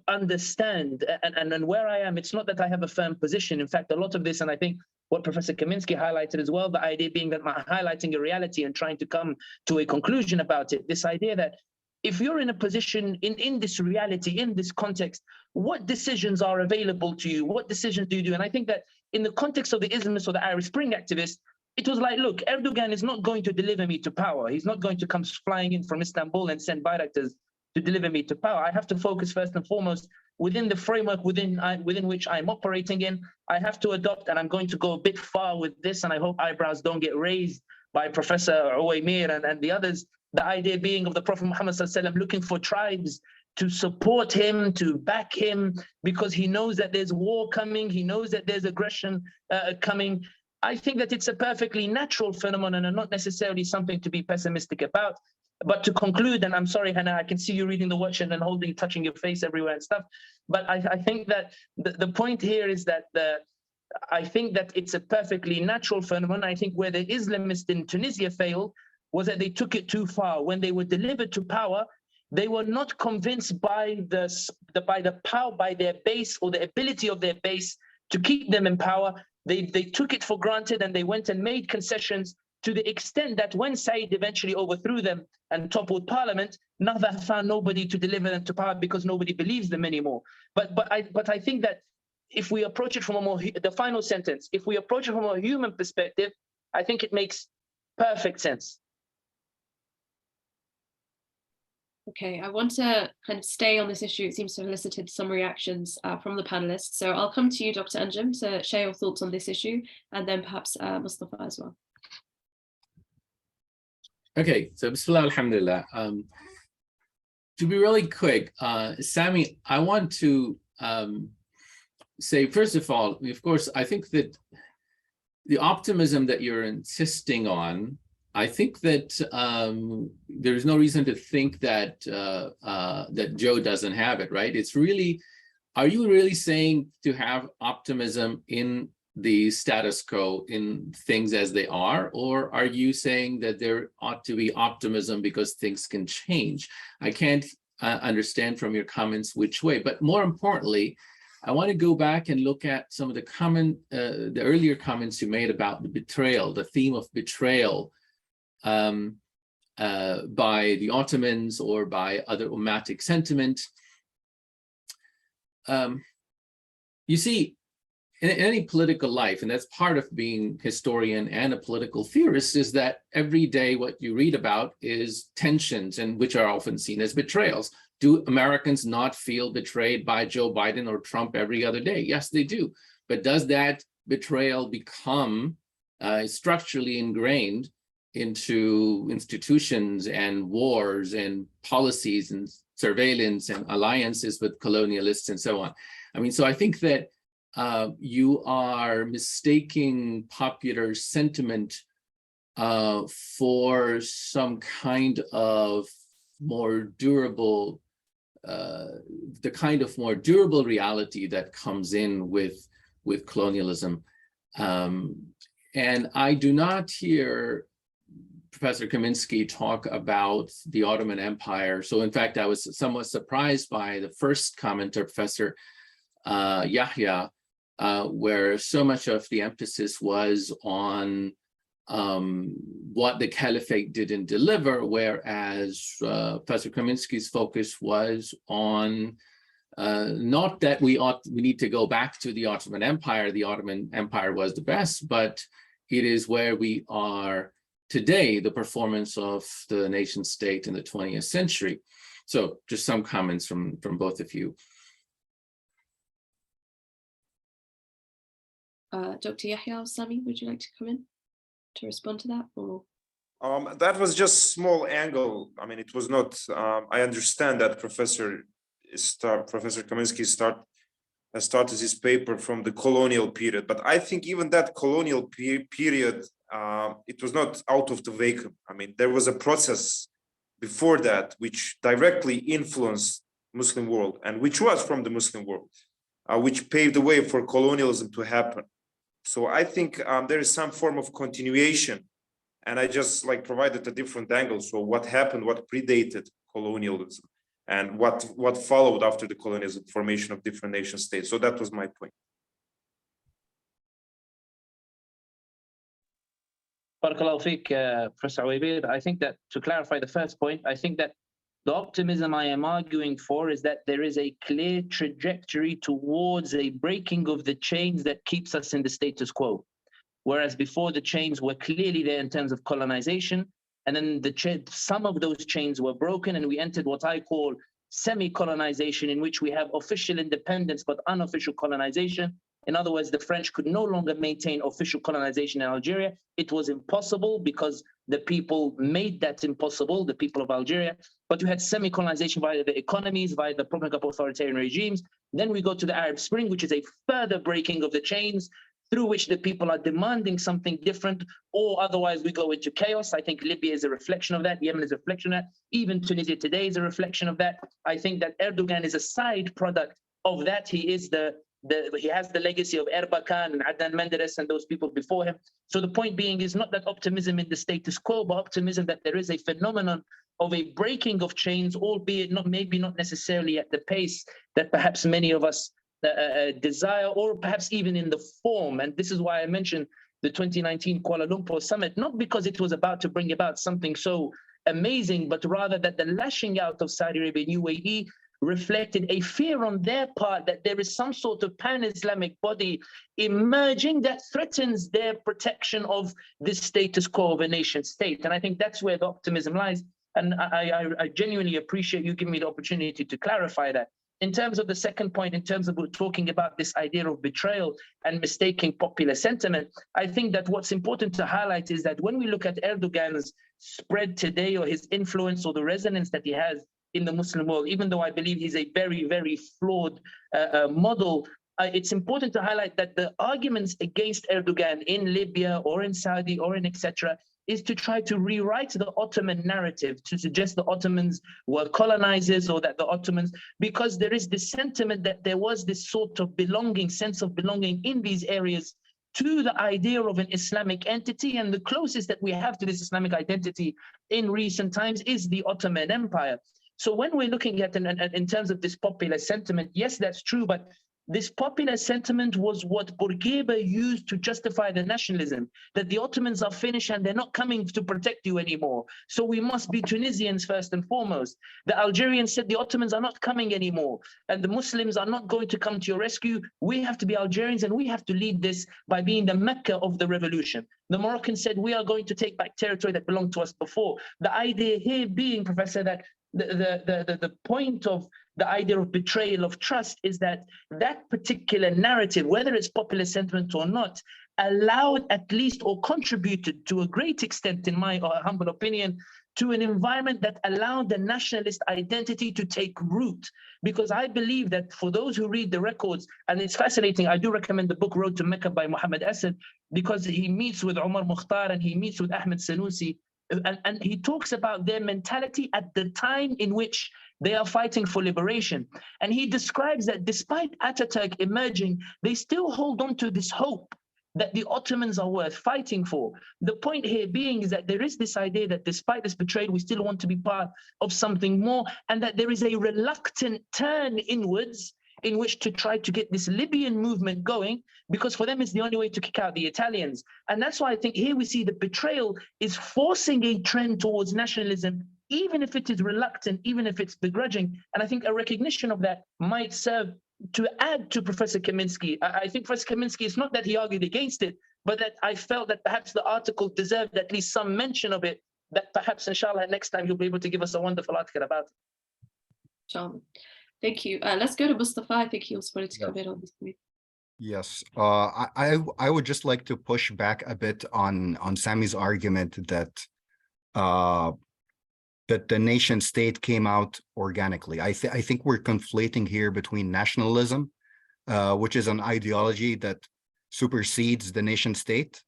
understand, and where I am, it's not that I have a firm position. In fact, a lot of this, and I think what Professor Kaminski highlighted as well, the idea being that I'm highlighting a reality and trying to come to a conclusion about it, this idea that if you're in a position in this reality, in this context, what decisions are available to you? What decisions do you do? And I think that in the context of the Islamists or the Arab Spring activists, it was like, look, Erdogan is not going to deliver me to power. He's not going to come flying in from Istanbul and send Bayraktars to deliver me to power. I have to focus first and foremost within the framework within which I'm operating in. I have to adopt, and I'm going to go a bit far with this, and I hope eyebrows don't get raised by Professor Uwaymir and the others, the idea being of the Prophet Muhammad ﷺ looking for tribes to support him, to back him, because he knows that there's war coming, he knows that there's aggression coming. I think that it's a perfectly natural phenomenon and not necessarily something to be pessimistic about. But to conclude, and I'm sorry, Hannah, I can see you reading the worksheet and touching your face everywhere and stuff. But I think that the point here is that I think that it's a perfectly natural phenomenon. I think where the Islamists in Tunisia failed was that they took it too far. When they were delivered to power, they were not convinced by the power, by their base or the ability of their base to keep them in power. They took it for granted, and they went and made concessions to the extent that when Said eventually overthrew them and toppled parliament, now they have found nobody to deliver them to power because nobody believes them anymore. But I think that if we approach it from a more, the final sentence, if we approach it from a human perspective, I think it makes perfect sense. Okay, I want to kind of stay on this issue. It seems to have elicited some reactions from the panelists. So I'll come to you, Dr. Anjem, to share your thoughts on this issue, and then perhaps Mustafa as well. Okay, so Bismillah, alhamdulillah. To be really quick, Sami, I want to say, first of all, of course, I think that the optimism that you're insisting on, I think that there's no reason to think that that Joe doesn't have it, right? It's really, are you really saying to have optimism in the status quo, in things as they are, or are you saying that there ought to be optimism because things can change? I can't understand from your comments which way, but more importantly, I want to go back and look at some of the earlier comments you made about the betrayal, the theme of betrayal by the Ottomans or by other Ummatic sentiment. You see, in any political life, and that's part of being historian and a political theorist, is that every day what you read about is tensions, and which are often seen as betrayals. Do Americans not feel betrayed by Joe Biden or Trump every other day? Yes, they do. But does that betrayal become structurally ingrained into institutions and wars and policies and surveillance and alliances with colonialists and so on? I mean, so I think that you are mistaking popular sentiment for some kind of more durable, the kind of more durable reality that comes in with colonialism. And I do not hear Professor Kaminski talk about the Ottoman Empire. So in fact, I was somewhat surprised by the first commenter, Professor Yahya, where so much of the emphasis was on what the caliphate didn't deliver, whereas Professor Kaminski's focus was on not that we need to go back to the Ottoman Empire. The Ottoman Empire was the best, but it is where we are today, the performance of the nation state in the 20th century. So just some comments from both of you. Dr. Yahya Sami, would you like to come in to respond to that? Or that was just small angle. I mean, it was not. I understand that Professor Kaminski has started his paper from the colonial period, but I think even that colonial period, it was not out of the vacuum. I mean, there was a process before that which directly influenced Muslim world, and which was from the Muslim world, which paved the way for colonialism to happen. So I think there is some form of continuation, and I just provided a different angle. So what happened, what predated colonialism, and what followed after the colonialism, formation of different nation states. So that was my point. Barakallahu feek, Professor Uwaybir. I think that to clarify the first point, I think that the optimism I am arguing for is that there is a clear trajectory towards a breaking of the chains that keeps us in the status quo. Whereas before, the chains were clearly there in terms of colonization, and then some of those chains were broken, and we entered what I call semi-colonization, in which we have official independence but unofficial colonization. In other words, the French could no longer maintain official colonization in Algeria. It was impossible because the people made that impossible, the people of Algeria. But you had semi-colonization via the economies, via the propping up authoritarian regimes. Then we go to the Arab Spring, which is a further breaking of the chains. through which the people are demanding something different, or otherwise we go into chaos. I think Libya is a reflection of that. Yemen is a reflection of that. Even Tunisia today is a reflection of that. I think that Erdogan is a side product of that. He is he has the legacy of Erbakan and Adnan Menderes and those people before him. So the point being is not that optimism in the status quo, but optimism that there is a phenomenon of a breaking of chains, albeit maybe not necessarily at the pace that perhaps many of us desire, or perhaps even in the form. And this is why I mentioned the 2019 Kuala Lumpur summit, not because it was about to bring about something so amazing, but rather that the lashing out of Saudi Arabia and UAE reflected a fear on their part that there is some sort of pan-Islamic body emerging that threatens their protection of this status quo of a nation state. And I think that's where the optimism lies. And I genuinely appreciate you giving me the opportunity to clarify that. In terms of the second point, in terms of talking about this idea of betrayal and mistaking popular sentiment, I think that what's important to highlight is that when we look at Erdogan's spread today, or his influence or the resonance that he has in the Muslim world, even though I believe he's a very, very flawed model, it's important to highlight that the arguments against Erdogan in Libya or in Saudi or in etc. is to try to rewrite the Ottoman narrative, to suggest the Ottomans were colonizers, or that the Ottomans, because there is this sentiment that there was this sort of belonging, sense of belonging in these areas to the idea of an Islamic entity. And the closest that we have to this Islamic identity in recent times is the Ottoman Empire. So when we're looking at in terms of this popular sentiment, yes, that's true, but this popular sentiment was what Bourguiba used to justify the nationalism, that the Ottomans are finished and they're not coming to protect you anymore. So we must be Tunisians first and foremost. The Algerians said the Ottomans are not coming anymore, and the Muslims are not going to come to your rescue. We have to be Algerians, and we have to lead this by being the Mecca of the revolution. The Moroccans said we are going to take back territory that belonged to us before. The idea here being, Professor, that the point of the idea of betrayal of trust is that that particular narrative, whether it's popular sentiment or not, allowed at least, or contributed to a great extent, in my humble opinion, to an environment that allowed the nationalist identity to take root. Because I believe that for those who read the records, and it's fascinating, I do recommend the book Road to Mecca by Muhammad Asad, because he meets with Umar Mukhtar and he meets with Ahmed Sanusi, and he talks about their mentality at the time in which they are fighting for liberation. And he describes that despite Ataturk emerging, they still hold on to this hope that the Ottomans are worth fighting for. The point here being is that there is this idea that despite this betrayal, we still want to be part of something more, and that there is a reluctant turn inwards in which to try to get this Libyan movement going, because for them it's the only way to kick out the Italians. And that's why I think here we see the betrayal is forcing a trend towards nationalism, even if it is reluctant, even if it's begrudging. And I think a recognition of that might serve to add to Professor Kaminski. I think Professor Kaminski, it's not that he argued against it, but that I felt that perhaps the article deserved at least some mention of it, that perhaps inshallah next time you'll be able to give us a wonderful article about it. Inshallah. Thank you. Let's go to Mustafa. I think he was wanted to comment on this point. Yes, I would just like to push back a bit on Sami's argument that that the nation state came out organically. I think we're conflating here between nationalism, which is an ideology that supersedes the nation state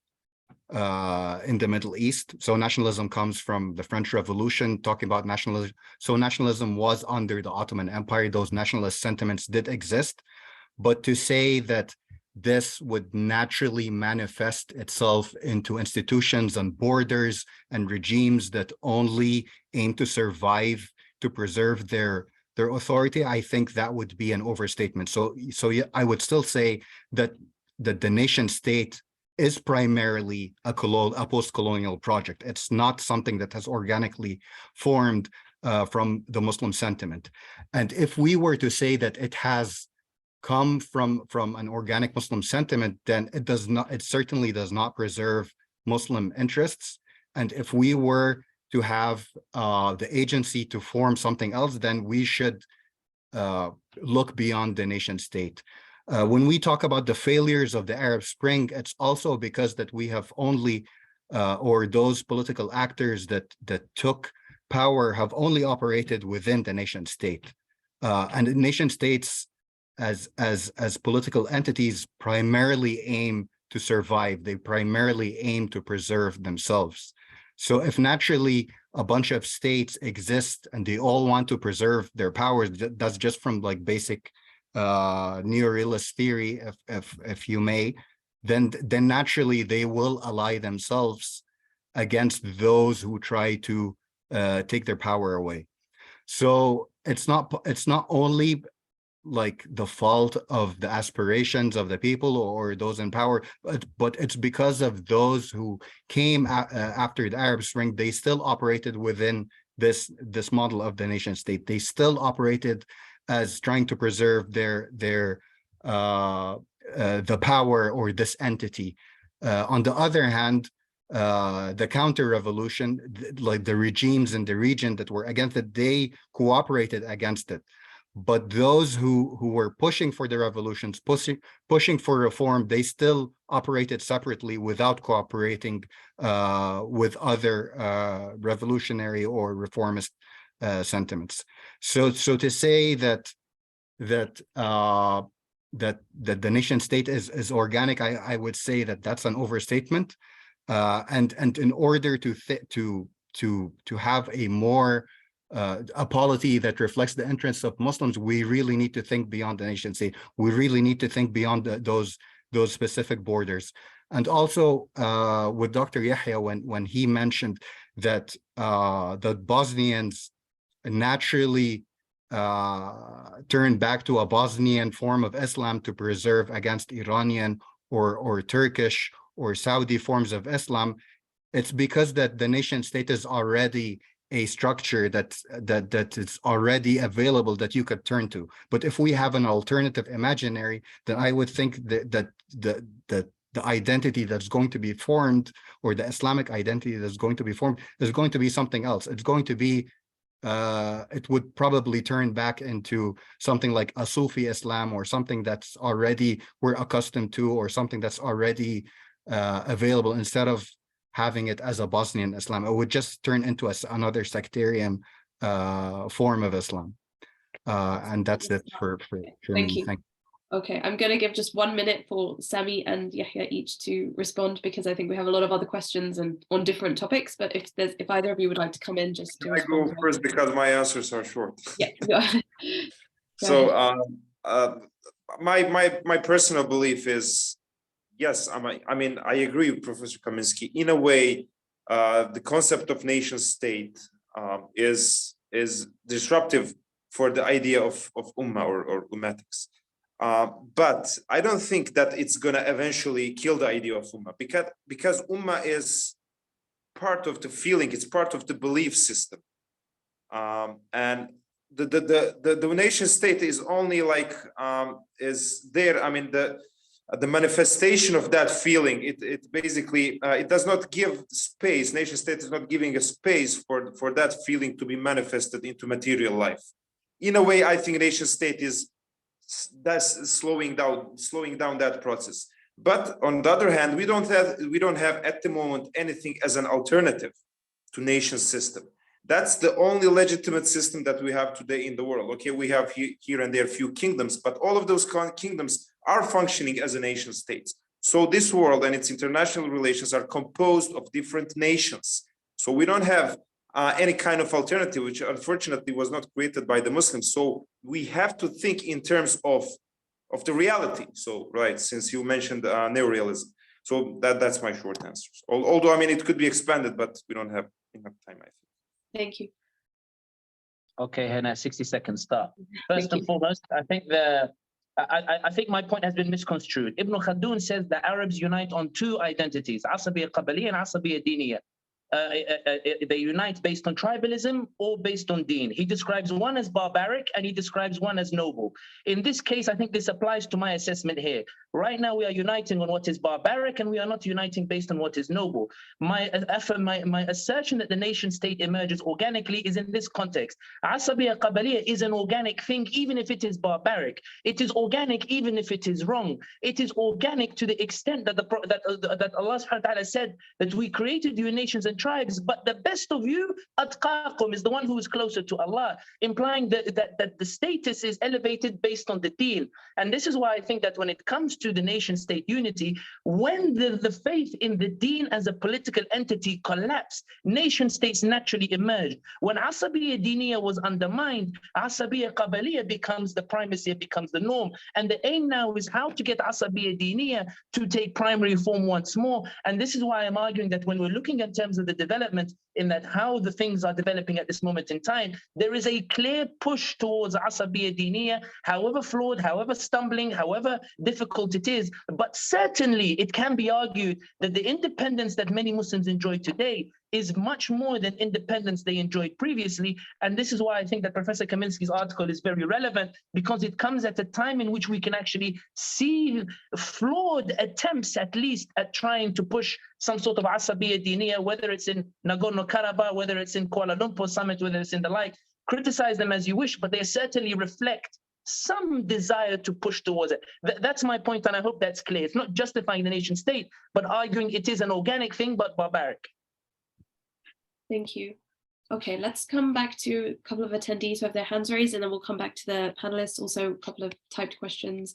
in the Middle East. So nationalism comes from the French Revolution, talking about nationalism. So nationalism was under the Ottoman Empire. Those nationalist sentiments did exist. But to say that this would naturally manifest itself into institutions and borders and regimes that only aim to survive, to preserve their authority, I think that would be an overstatement. So yeah, I would still say that the nation state is primarily a post-colonial project. It's not something that has organically formed from the Muslim sentiment. And if we were to say that it has come from an organic Muslim sentiment, then it certainly does not preserve Muslim interests. And if we were to have the agency to form something else, then we should look beyond the nation state. When we talk about the failures of the Arab Spring, it's also because that we have only, or those political actors that took power have only operated within the nation state. And the nation states as political entities primarily aim to survive. They primarily aim to preserve themselves. So if naturally a bunch of states exist and they all want to preserve their powers, that's just from like basic neorealist theory, if you may, then naturally they will ally themselves against those who try to take their power away. So it's not only like the fault of the aspirations of the people or those in power, but it's because of those who came after the Arab Spring. They still operated within this model of the nation state. They still operated as trying to preserve the power or this entity. On the other hand, the counter-revolution, like the regimes in the region that were against it, they cooperated against it. But those who were pushing for the revolutions, pushing for reform, they still operated separately without cooperating with other revolutionary or reformist sentiments. So to say that the nation state is organic, I would say that that's an overstatement. And in order to have a more a polity that reflects the interests of Muslims, we really need to think beyond the nation state. We really need to think beyond those specific borders. And also with Dr. Yahya, when he mentioned that the Bosnians naturally turned back to a Bosnian form of Islam to preserve against Iranian or Turkish or Saudi forms of Islam, it's because that the nation state is already a structure that is already available that you could turn to. But if we have an alternative imaginary, then I would think that the identity that's going to be formed, or the Islamic identity that's going to be formed, is going to be something else. It's going to be it would probably turn back into something like a Sufi Islam, or something that's already we're accustomed to, or something that's already available, instead of having it as a Bosnian Islam. It would just turn into another sectarian form of Islam. And that's it for Thank me. you. Okay, I'm going to give just 1 minute for Sami and Yahya each to respond, because I think we have a lot of other questions and on different topics. But if either of you would like to come in, just to respond. I go first because my answers are short. Yeah. So my personal belief is, yes, I mean, I agree with Professor Kaminski. In a way, the concept of nation state is disruptive for the idea of Ummah or Ummatics. But I don't think that it's going to eventually kill the idea of Ummah, because Ummah is part of the feeling, it's part of the belief system. And the nation state is only like, is there, I mean, the manifestation of that feeling, it basically, it does not give space, nation state is not giving a space for that feeling to be manifested into material life. In a way, I think nation state that's slowing down that process. But on the other hand, we don't have at the moment anything as an alternative to nation system. That's the only legitimate system that we have today in the world. Okay, we have here and there few kingdoms, but all of those kingdoms are functioning as a nation states. So this world and its international relations are composed of different nations. So we don't have any kind of alternative, which unfortunately was not created by the Muslims. So we have to think in terms of the reality. So, right, since you mentioned neorealism. So that's my short answer. Although, I mean, it could be expanded, but we don't have enough time, I think. Thank you. Okay, Hannah, 60 seconds start. First and foremost, I think I think my point has been misconstrued. Ibn Khaldun says the Arabs unite on two identities, Asabiyya Qabaliyya and Asabiyya Diniyya. They unite based on tribalism or based on deen. He describes one as barbaric and he describes one as noble. In this case, I think this applies to my assessment here. Right now, we are uniting on what is barbaric and we are not uniting based on what is noble. My assertion that the nation state emerges organically is in this context. Asabiyya Qabaliyya is an organic thing, even if it is barbaric. It is organic, even if it is wrong. It is organic to the extent that that Allah subhanahu wa ta'ala said that we created you nations and tribes, but the best of you, atqakum, is the one who is closer to Allah, implying that the status is elevated based on the deen. And this is why I think that when it comes to the nation-state unity, when the faith in the deen as a political entity collapsed, nation-states naturally emerged. When Asabiyya Diniya was undermined, Asabiyya Qabaliyya becomes the primacy, it becomes the norm. And the aim now is how to get Asabiyya Diniya to take primary form once more. And this is why I'm arguing that when we're looking in terms of the development, in that how the things are developing at this moment in time, there is a clear push towards Asabiyya Diniya, however flawed, however stumbling, however difficult it is. But certainly it can be argued that the independence that many Muslims enjoy today is much more than independence they enjoyed previously. And this is why I think that Professor Kaminski's article is very relevant, because it comes at a time in which we can actually see flawed attempts, at least, at trying to push some sort of Asabiyya Diniya, whether it's in Nagorno-Karabakh, whether it's in Kuala Lumpur summit, whether it's in the like. Criticize them as you wish, but they certainly reflect some desire to push towards it. That's my point, and I hope that's clear. It's not justifying the nation state, but arguing it is an organic thing, but barbaric. Thank you. Okay, let's come back to a couple of attendees who have their hands raised, and then we'll come back to the panelists, also a couple of typed questions.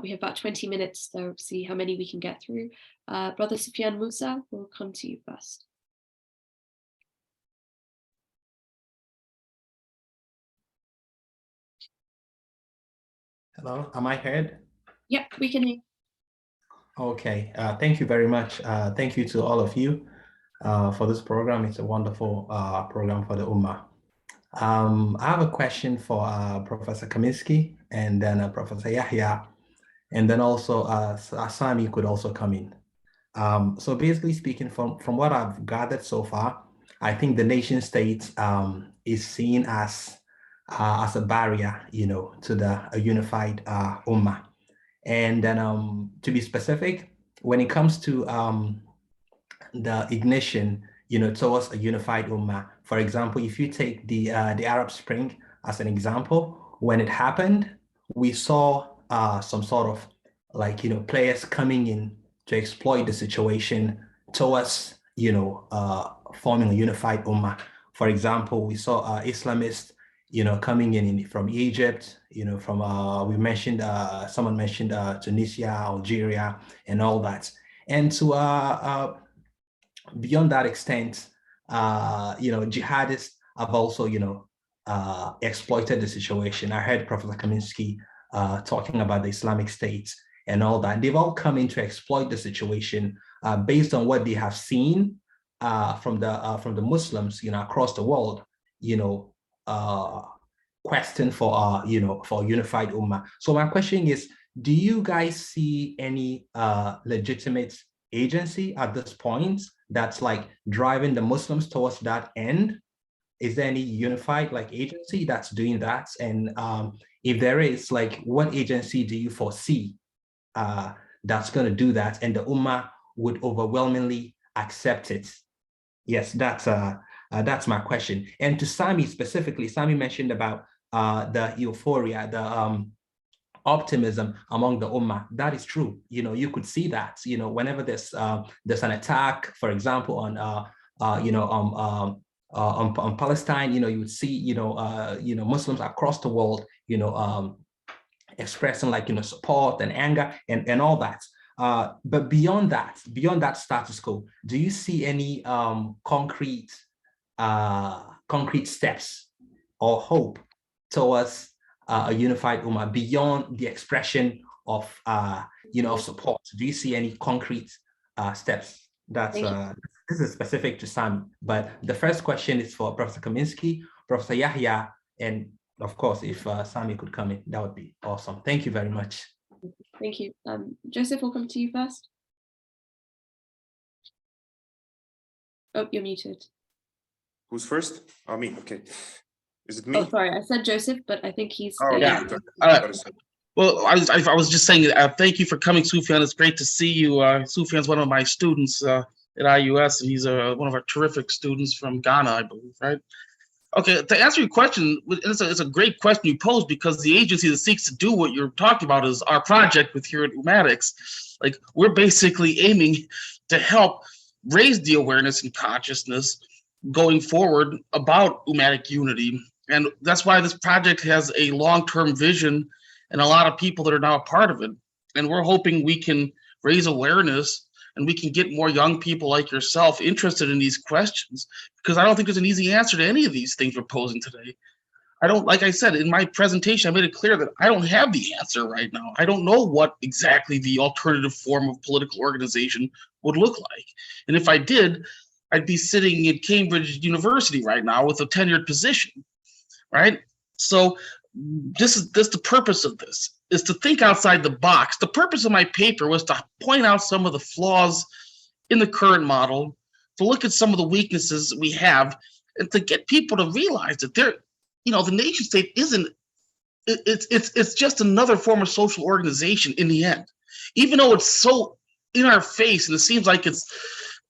We have about 20 minutes, so see how many we can get through. Brother Sufyan Musa, we'll come to you first. Hello, am I heard? Yeah, we can hear. Okay, thank you very much. Thank you to all of you for this program. It's a wonderful program for the Ummah. I have a question for Professor Kaminski, and then Professor Yahya, and then also Sami could also come in. So basically speaking, from what I've gathered so far, I think the nation state is seen as a barrier, to a unified Ummah. And then to be specific, when it comes to the ignition, towards a unified Ummah, for example, if you take the Arab Spring as an example, when it happened, we saw some sort of players coming in to exploit the situation towards, forming a unified Ummah. For example, we saw Islamists, coming in from Egypt, from, we mentioned, someone mentioned Tunisia, Algeria, and all that. And to, beyond that extent, jihadists have also, exploited the situation. I heard Professor Kaminski talking about the Islamic State and all that. They've all come in to exploit the situation based on what they have seen from the Muslims, across the world, question for for unified Ummah. So my question is, do you guys see any legitimate agency at this point that's driving the Muslims towards that end? Is there any unified agency that's doing that? And if there is, what agency do you foresee that's going to do that, and the Ummah would overwhelmingly accept it? Yes, that's my question. And to Sami specifically, Sami mentioned about the euphoria, the optimism among the Ummah. That is true. You could see that. Whenever there's an attack, for example, on Palestine, you would see Muslims across the world, expressing support and anger and all that. But beyond that status quo, do you see any concrete steps or hope towards a unified Ummah beyond the expression of of support? Do you see any concrete steps? That's this is specific to Sami, but the first question is for Professor Kaminski, Professor Yahya, and of course, if Sami could come in, that would be awesome. Thank you very much. Thank you. Joseph, we'll come to you first. Oh, you're muted. Who's first? Me. Okay. Is it me? Oh, sorry, I said Joseph, but I think he's. Oh, yeah. Well, I was just saying, thank you for coming, Sufyan. It's great to see you. Sufyan's one of my students at IUS, and he's one of our terrific students from Ghana, I believe, right? Okay, to answer your question, it's a great question you posed, because the agency that seeks to do what you're talking about is our project with here at Ummatics. We're basically aiming to help raise the awareness and consciousness going forward about Ummatic unity. And that's why this project has a long-term vision and a lot of people that are now a part of it. And we're hoping we can raise awareness and we can get more young people like yourself interested in these questions, because I don't think there's an easy answer to any of these things we're posing today. I don't, like I said, in my presentation, I made it clear that I don't have the answer right now. I don't know what exactly the alternative form of political organization would look like. And if I did, I'd be sitting at Cambridge University right now with a tenured position, right? So this is the purpose of this, is to think outside the box. The purpose of my paper was to point out some of the flaws in the current model, to look at some of the weaknesses that we have, and to get people to realize that the nation state isn't, it's just another form of social organization in the end. Even though it's so in our face and it seems like it's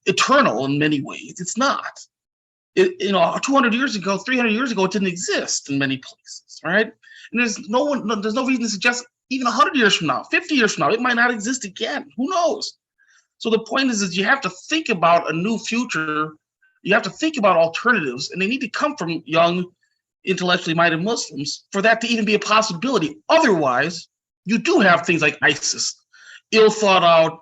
eternal in many ways, it's not. 200 years ago, 300 years ago, it didn't exist in many places, right? And there's no reason to suggest even 100 years from now, 50 years from now, it might not exist again. Who knows? So the point is you have to think about a new future. You have to think about alternatives, and they need to come from young, intellectually minded Muslims for that to even be a possibility. Otherwise, you do have things like ISIS, ill thought out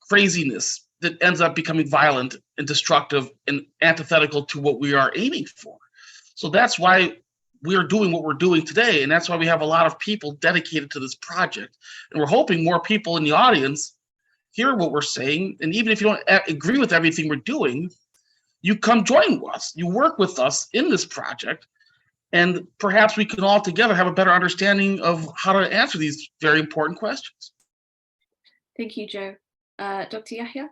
craziness that ends up becoming violent and destructive and antithetical to what we are aiming for. So that's why we're doing what we're doing today. And that's why we have a lot of people dedicated to this project. And we're hoping more people in the audience hear what we're saying. And even if you don't agree with everything we're doing, you come join us. You work with us in this project. And perhaps we can all together have a better understanding of how to answer these very important questions. Thank you, Joe. Dr. Yahya?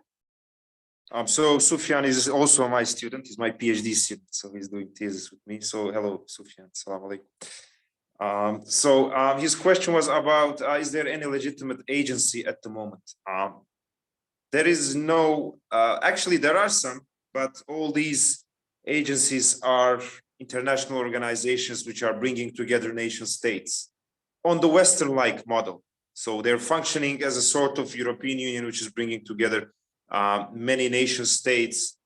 So Sufyan is also my student. He's my PhD student, so he's doing thesis with me. So hello, Sufyan. Assalamu alaikum. His question was about, is there any legitimate agency at the moment? There is no, actually there are some, but all these agencies are international organizations which are bringing together nation states on the Western-like model. So they're functioning as a sort of European Union, which is bringing together many nation states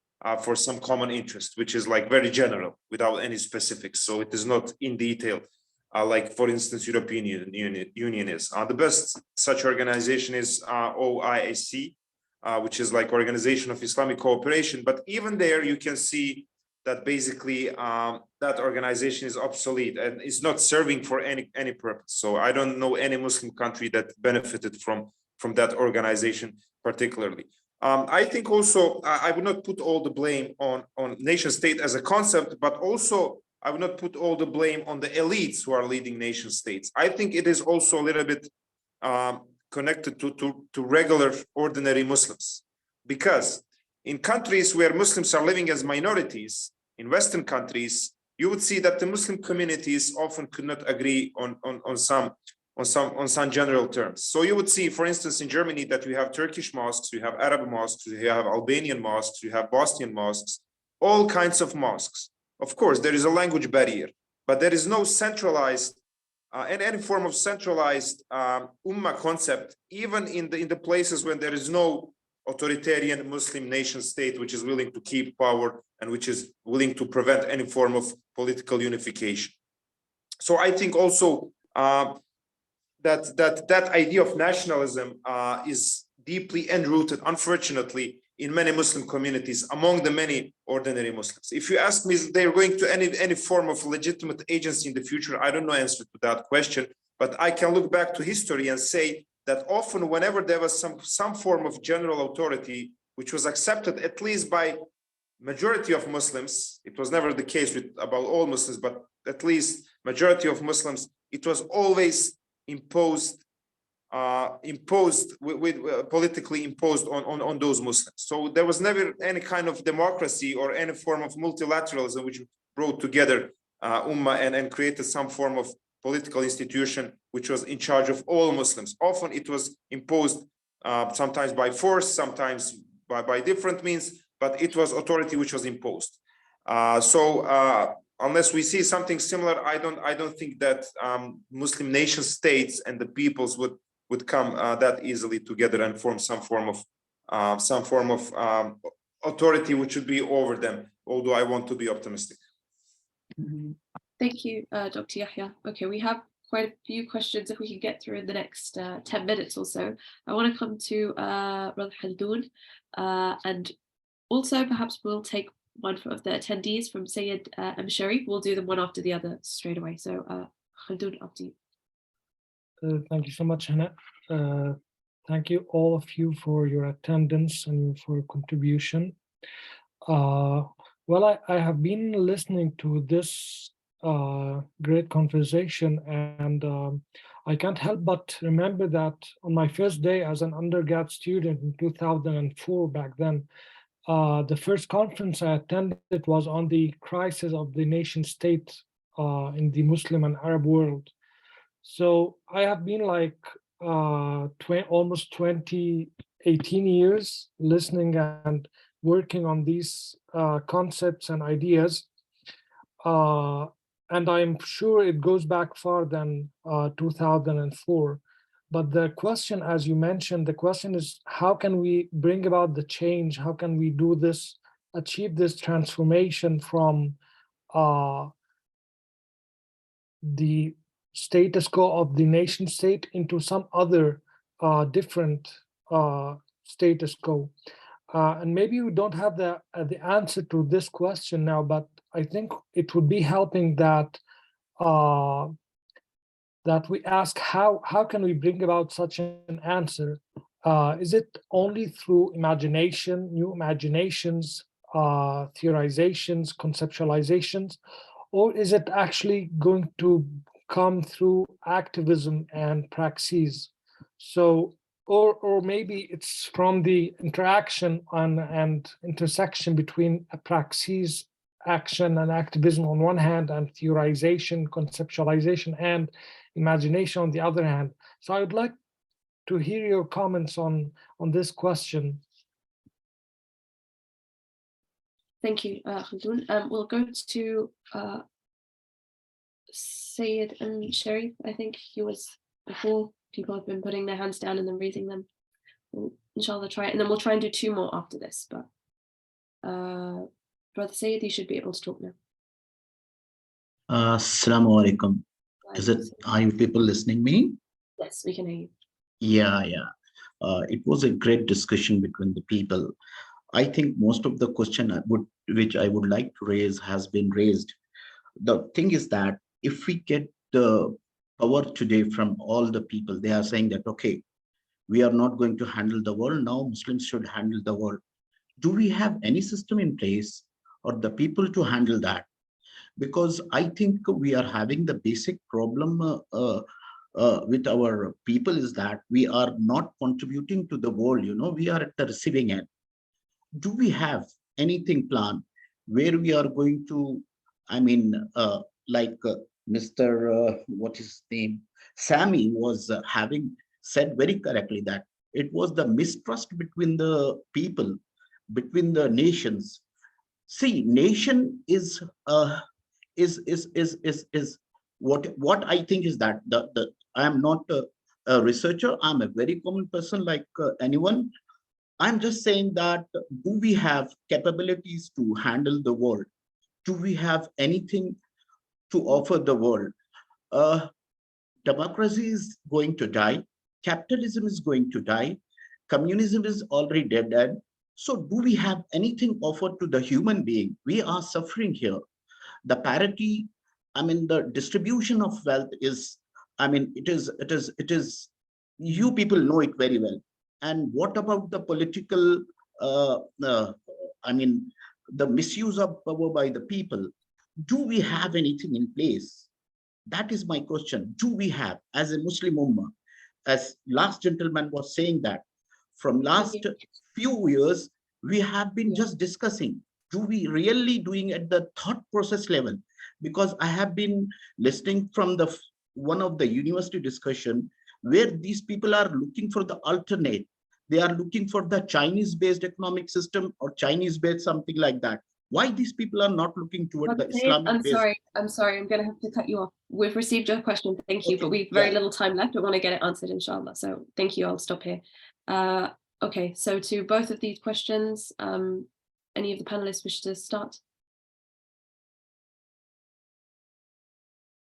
for some common interest, which is like very general without any specifics. So it is not in detail, like for instance, European Union is. The best such organization is OIC, which is like Organization of Islamic Cooperation. But even there, you can see that basically that organization is obsolete and is not serving for any purpose. So I don't know any Muslim country that benefited from that organization particularly. I think also I would not put all the blame on nation state as a concept, but also I would not put all the blame on the elites who are leading nation states. I think it is also a little bit connected to regular ordinary Muslims, because in countries where Muslims are living as minorities, in Western countries, you would see that the Muslim communities often could not agree on some general terms. So you would see, for instance, in Germany, that you have Turkish mosques, you have Arab mosques, you have Albanian mosques, you have Bosnian mosques, all kinds of mosques. Of course, there is a language barrier, but there is no centralized, any form of centralized ummah concept, even in the places when there is no authoritarian Muslim nation state which is willing to keep power and which is willing to prevent any form of political unification. So I think also that idea of nationalism is deeply enrooted, unfortunately, in many Muslim communities, among the many ordinary Muslims. If you ask me, they're going to any form of legitimate agency in the future, I don't know the answer to that question, but I can look back to history and say that often whenever there was some form of general authority, which was accepted at least by majority of Muslims, it was never the case about all Muslims, but at least majority of Muslims, it was always politically imposed on those Muslims. So there was never any kind of democracy or any form of multilateralism which brought together Ummah and created some form of political institution which was in charge of all Muslims. Often it was imposed sometimes by force, sometimes by different means, but it was authority which was imposed. Unless we see something similar, I don't think that Muslim nation states and the peoples would come that easily together and form some form of authority which should be over them, although I want to be optimistic. Thank you, Dr. Yahya. Okay, we have quite a few questions if we can get through in the next 10 minutes or so. I want to come to Brother Khaldoon, and also perhaps we'll take one of the attendees from Sayed Mshari. We'll do them one after the other straight away. So Khaldoon, up to you. Thank you so much, Hannah. Thank you all of you for your attendance and for your contribution. Well, I have been listening to this great conversation, and I can't help but remember that on my first day as an undergrad student in 2004, back then, the first conference I attended was on the crisis of the nation state in the Muslim and Arab world. So I have been like almost 18 years listening and working on these concepts and ideas. And I'm sure it goes back far than 2004. But the question, as you mentioned, the question is, how can we bring about the change? How can we do this, achieve this transformation from the status quo of the nation state into some other different status quo? And maybe we don't have the answer to this question now, but I think it would be helping that that we ask how can we bring about such an answer? Is it only through imagination, new imaginations, theorizations, conceptualizations, or is it actually going to come through activism and praxis? So, or maybe it's from the interaction and intersection between a praxis, action and activism on one hand, and theorization, conceptualization, and imagination on the other hand. So I would like to hear your comments on this question. Thank you, Khaldoon. We'll go to Sayed and Sharif. I think he was before. People have been putting their hands down and then raising them. We'll inshallah try it, and then we'll try and do two more after this. But Brother Sayed, you should be able to talk now. Assalamu alaikum. Are you people listening me? Yes, we can hear you. Yeah. It was a great discussion between the people. I think most of the question which I would like to raise has been raised. The thing is that if we get the power today from all the people, they are saying that, okay, we are not going to handle the world. Now Muslims should handle the world. Do we have any system in place or the people to handle that? Because I think we are having the basic problem with our people is that we are not contributing to the world. We are at the receiving end. Do we have anything planned where we are going to, Mr. What is his name? Sami was having said very correctly that it was the mistrust between the people, between the nations. See, nation is what I think is that I am not a researcher. I'm a very common person like anyone. I'm just saying that do we have capabilities to handle the world? Do we have anything to offer the world? Democracy is going to die. Capitalism is going to die. Communism is already dead. So do we have anything offered to the human being? We are suffering here. The parity, the distribution of wealth is, it is, you people know it very well. And what about the political, the misuse of power by the people? Do we have anything in place? That is my question. Do we have, as a Muslim Ummah, as last gentleman was saying that, from last few years, we have been just discussing, do we really doing at the thought process level? Because I have been listening from one of the university discussion where these people are looking for the alternate. They are looking for the Chinese-based economic system or Chinese-based something like that. Why these people are not looking toward the Islamic-based? I'm sorry, I'm going to have to cut you off. We've received your question, thank you, but we've very little time left. I want to get it answered, inshallah. So thank you, I'll stop here. Okay, so to both of these questions, any of the panelists wish to start?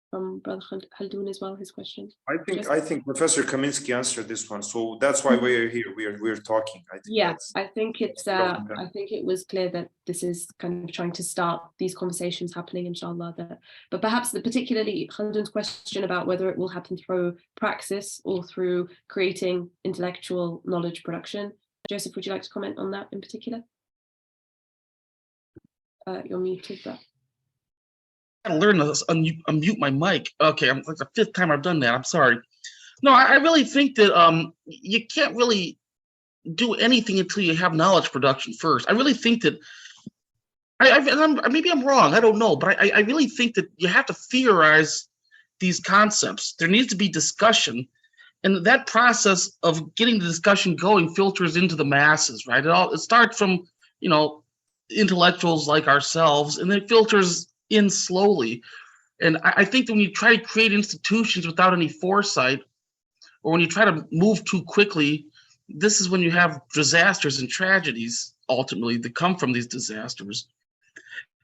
From Brother Khaldoon as well, his question. I think Professor Kaminski answered this one, so that's why we're here. We're talking. I think I think it's I think it was clear that this is kind of trying to start these conversations happening, inshallah. But perhaps particularly Khaldoon's question about whether it will happen through praxis or through creating intellectual knowledge production. Joseph, would you like to comment on that in particular? You're muted, but. I gotta learn to unmute my mic. Okay, it's like the 5th time I've done that. I'm sorry. No, I really think that you can't really do anything until you have knowledge production first. I really think that maybe I'm wrong. I don't know, but I really think that you have to theorize these concepts. There needs to be discussion, and that process of getting the discussion going filters into the masses, right? It starts from intellectuals like ourselves, and then it filters in slowly. And I think that when you try to create institutions without any foresight, or when you try to move too quickly, this is when you have disasters and tragedies ultimately that come from these disasters.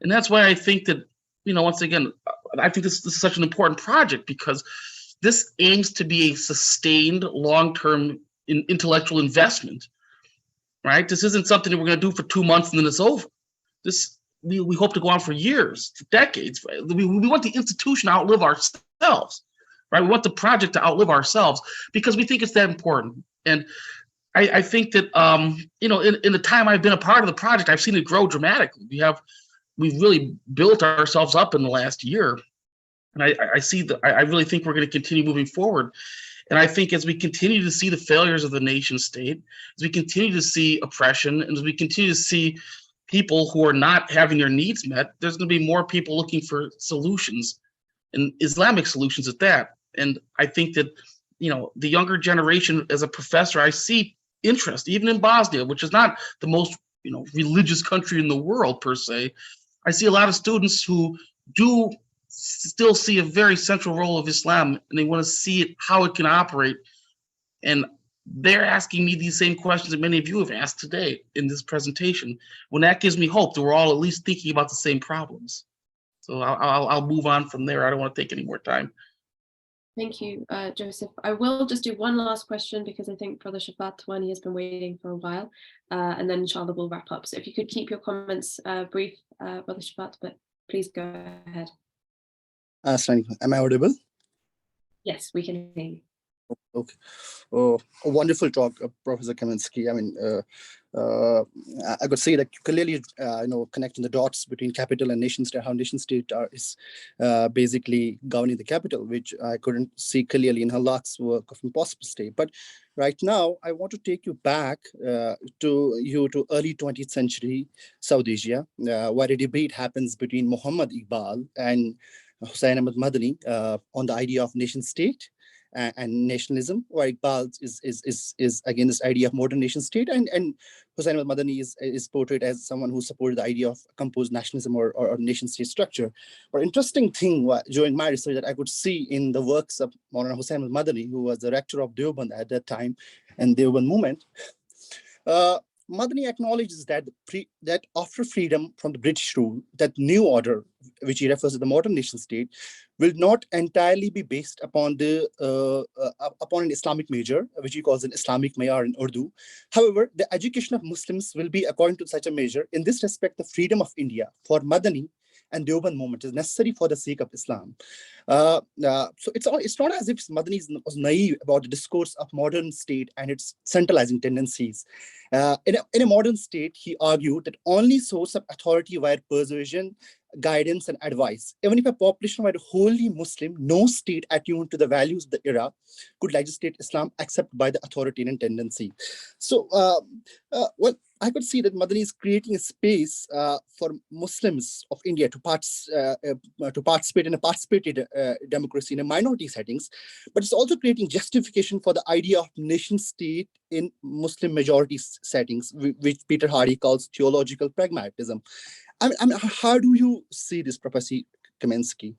And that's why I think that, once again, I think this is such an important project, because this aims to be a sustained long-term intellectual investment, right? This isn't something that we're going to do for 2 months and then it's over. We hope to go on for years, for decades. We want the institution to outlive ourselves, right? We want the project to outlive ourselves because we think it's that important. And I think that, in the time I've been a part of the project, I've seen it grow dramatically. We've really built ourselves up in the last year. And I really think we're going to continue moving forward. And I think as we continue to see the failures of the nation state, as we continue to see oppression, and as we continue to see people who are not having their needs met, there's going to be more people looking for solutions, and Islamic solutions at that. And I think that, the younger generation, as a professor, I see interest, even in Bosnia, which is not the most, religious country in the world per se. I see a lot of students who do still see a very central role of Islam, and they want to see how it can operate. And they're asking me these same questions that many of you have asked today in this presentation. When that gives me hope that we're all at least thinking about the same problems. So I'll move on from there. I don't want to take any more time. Thank you, Joseph. I will just do one last question because I think Brother Shafat Wani has been waiting for a while, and then inshallah we'll wrap up. So if you could keep your comments brief, Brother Shafat, but please go ahead. Am I audible? Yes, we can hear you. Okay. Oh, a wonderful talk, Professor Kaminski. I mean, I could say that clearly, connecting the dots between capital and nation state, how nation state is basically governing the capital, which I couldn't see clearly in Halak's work of Impossible State. But right now, I want to take you back to early 20th century South Asia, where a debate happens between Muhammad Iqbal and Hussain Ahmad Madani on the idea of nation state and nationalism, where Iqbal is again this idea of modern nation state, and Hussain Ahmad Madani is portrayed as someone who supported the idea of composed nationalism or nation state structure. But interesting thing during my research that I could see in the works of Maulana Hussain Ahmad Madani, who was the rector of Deoband at that time, and Deoband movement, Madani acknowledges that after freedom from the British rule, that new order, which he refers to the modern nation state, will not entirely be based upon upon an Islamic major, which he calls an Islamic mayar in Urdu. However, the education of Muslims will be according to such a measure. In this respect, the freedom of India for Madani and Deoband movement is necessary for the sake of Islam. So it's not as if Madani was naive about the discourse of modern state and its centralizing tendencies. In a modern state, he argued that only source of authority were persuasion, guidance, and advice. Even if a population were wholly Muslim, no state attuned to the values of the era could legislate Islam except by the authoritarian tendency. So, I could see that Madani is creating a space for Muslims of India to participate in a participated democracy in a minority settings, but it's also creating justification for the idea of nation state in Muslim majority settings, which Peter Hardy calls theological pragmatism. I mean, how do you see this, Professor Kaminski?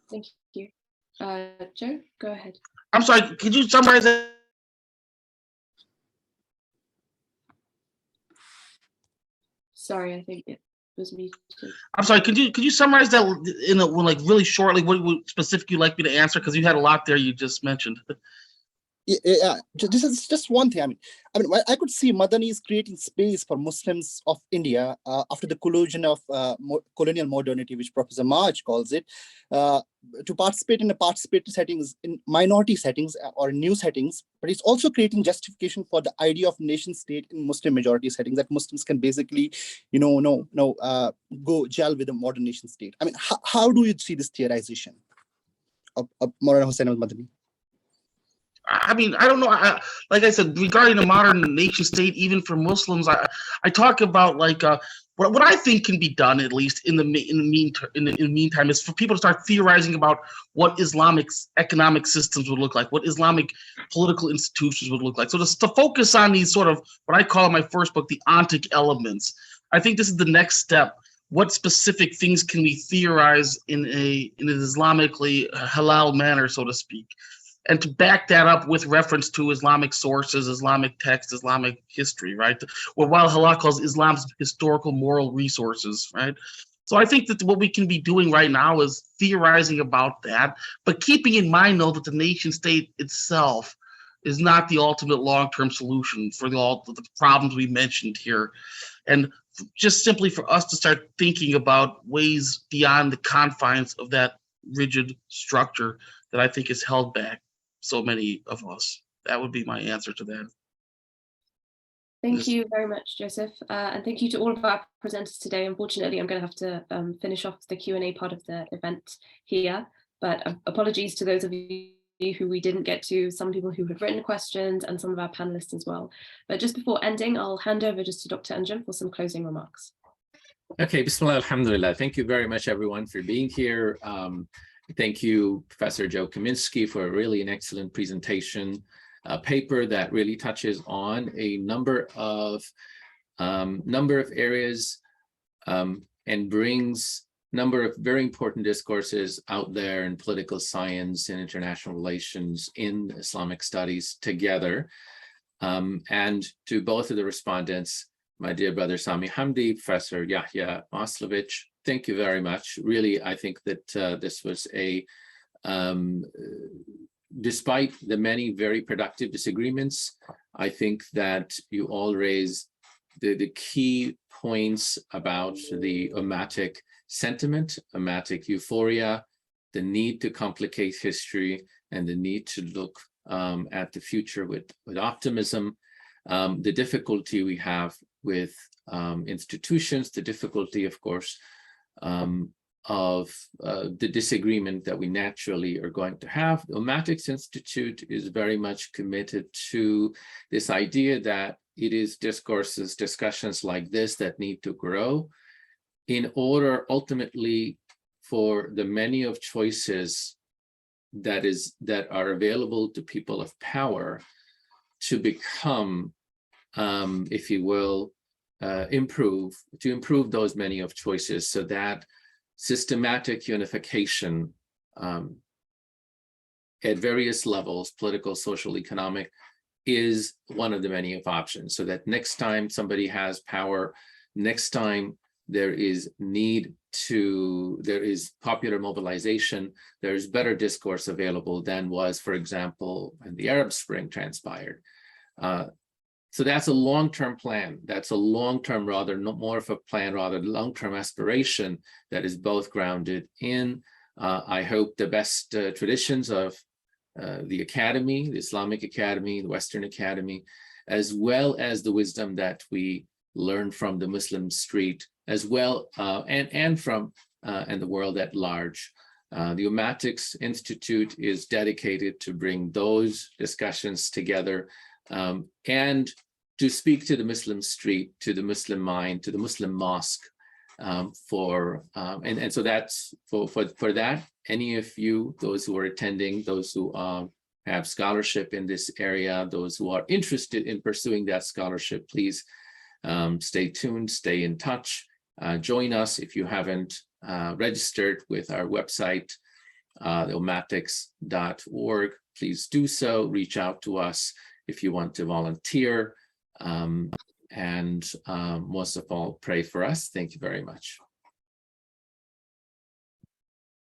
Thank you. Joe, go ahead. I'm sorry, could you summarize that? Sorry, I think it was muted. I'm sorry. Could you summarize that in like really shortly? What specific you'd like me to answer? Because you had a lot there you just mentioned. Yeah, this is just one thing. I mean, I could see Madani is creating space for Muslims of India after the collusion of colonial modernity, which Professor Marj calls it, to participate in the participatory settings, in minority settings or new settings. But it's also creating justification for the idea of nation state in Muslim majority settings, that Muslims can basically, go gel with a modern nation state. I mean, how do you see this theorization of Maulana Hussain al-Madani? I mean, I don't know. Like I said, regarding the modern nation state, even for Muslims, I talk about like what I think can be done, at least in the meantime, is for people to start theorizing about what Islamic economic systems would look like, what Islamic political institutions would look like. So to focus on these sort of what I call in my first book the ontic elements. I think this is the next step. What specific things can we theorize in an Islamically halal manner, so to speak? And to back that up with reference to Islamic sources, Islamic texts, Islamic history, right? Or while halal calls Islam's historical moral resources, right? So I think that what we can be doing right now is theorizing about that, but keeping in mind, though, that the nation state itself is not the ultimate long-term solution for all the problems we mentioned here. And just simply for us to start thinking about ways beyond the confines of that rigid structure that I think has held back so many of us. That would be my answer to that. Thank you very much, Joseph. And thank you to all of our presenters today. Unfortunately, I'm going to have to finish off the Q&A part of the event here, but apologies to those of you who we didn't get to, some people who have written questions and some of our panelists as well. But just before ending, I'll hand over just to Dr. Anjem for some closing remarks. Okay, Bismillah, alhamdulillah. Thank you very much, everyone, for being here. Thank you, Professor Joe Kaminski, for really an excellent presentation, a paper that really touches on a number of areas and brings a number of very important discourses out there in political science and international relations in Islamic studies together. And to both of the respondents, my dear brother Sami Hamdi, Professor Yahya Maslovich, thank you very much. Really, I think that this was despite the many very productive disagreements, I think that you all raised the key points about the Ummatic sentiment, Ummatic euphoria, the need to complicate history, and the need to look at the future with optimism, the difficulty we have with institutions, the difficulty, of course, of the disagreement that we naturally are going to have. The Ummatics Institute is very much committed to this idea that it is discourses, discussions like this that need to grow in order ultimately for the many of choices that are available to people of power to become, if you will, improve those many of choices, so that systematic unification at various levels, political, social, economic, is one of the many of options, so that next time somebody has power, next time there is popular mobilization, there is better discourse available than was, for example, when the Arab Spring transpired. So that's a long-term plan. That's a long-term, rather more of a plan, rather long-term aspiration that is both grounded in, I hope, the best traditions of the academy, the Islamic Academy, the Western Academy, as well as the wisdom that we learn from the Muslim street, as well, and from the world at large. The Ummatics Institute is dedicated to bring those discussions together and to speak to the Muslim street, to the Muslim mind, to the Muslim mosque, and so that's for that. Any of you, those who are attending, those who have scholarship in this area, those who are interested in pursuing that scholarship, please stay tuned, stay in touch, join us if you haven't registered with our website, ummatics.org. Please do so. Reach out to us if you want to volunteer. and most of all, pray for us. Thank you very much.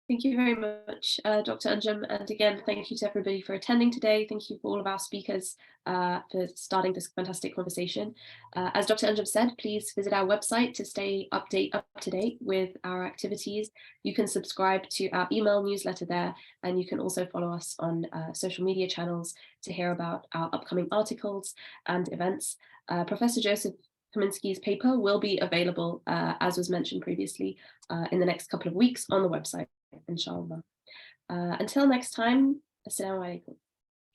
Thank you very much, Dr. Anjem. And again, thank you to everybody for attending today. Thank you for all of our speakers for starting this fantastic conversation. As Dr. Anjem said, please visit our website to stay up to date with our activities. You can subscribe to our email newsletter there, and you can also follow us on social media channels to hear about our upcoming articles and events. Professor Joseph Kaminski's paper will be available, as was mentioned previously, in the next couple of weeks on the website, inshallah. Until next time, assalamu alaikum.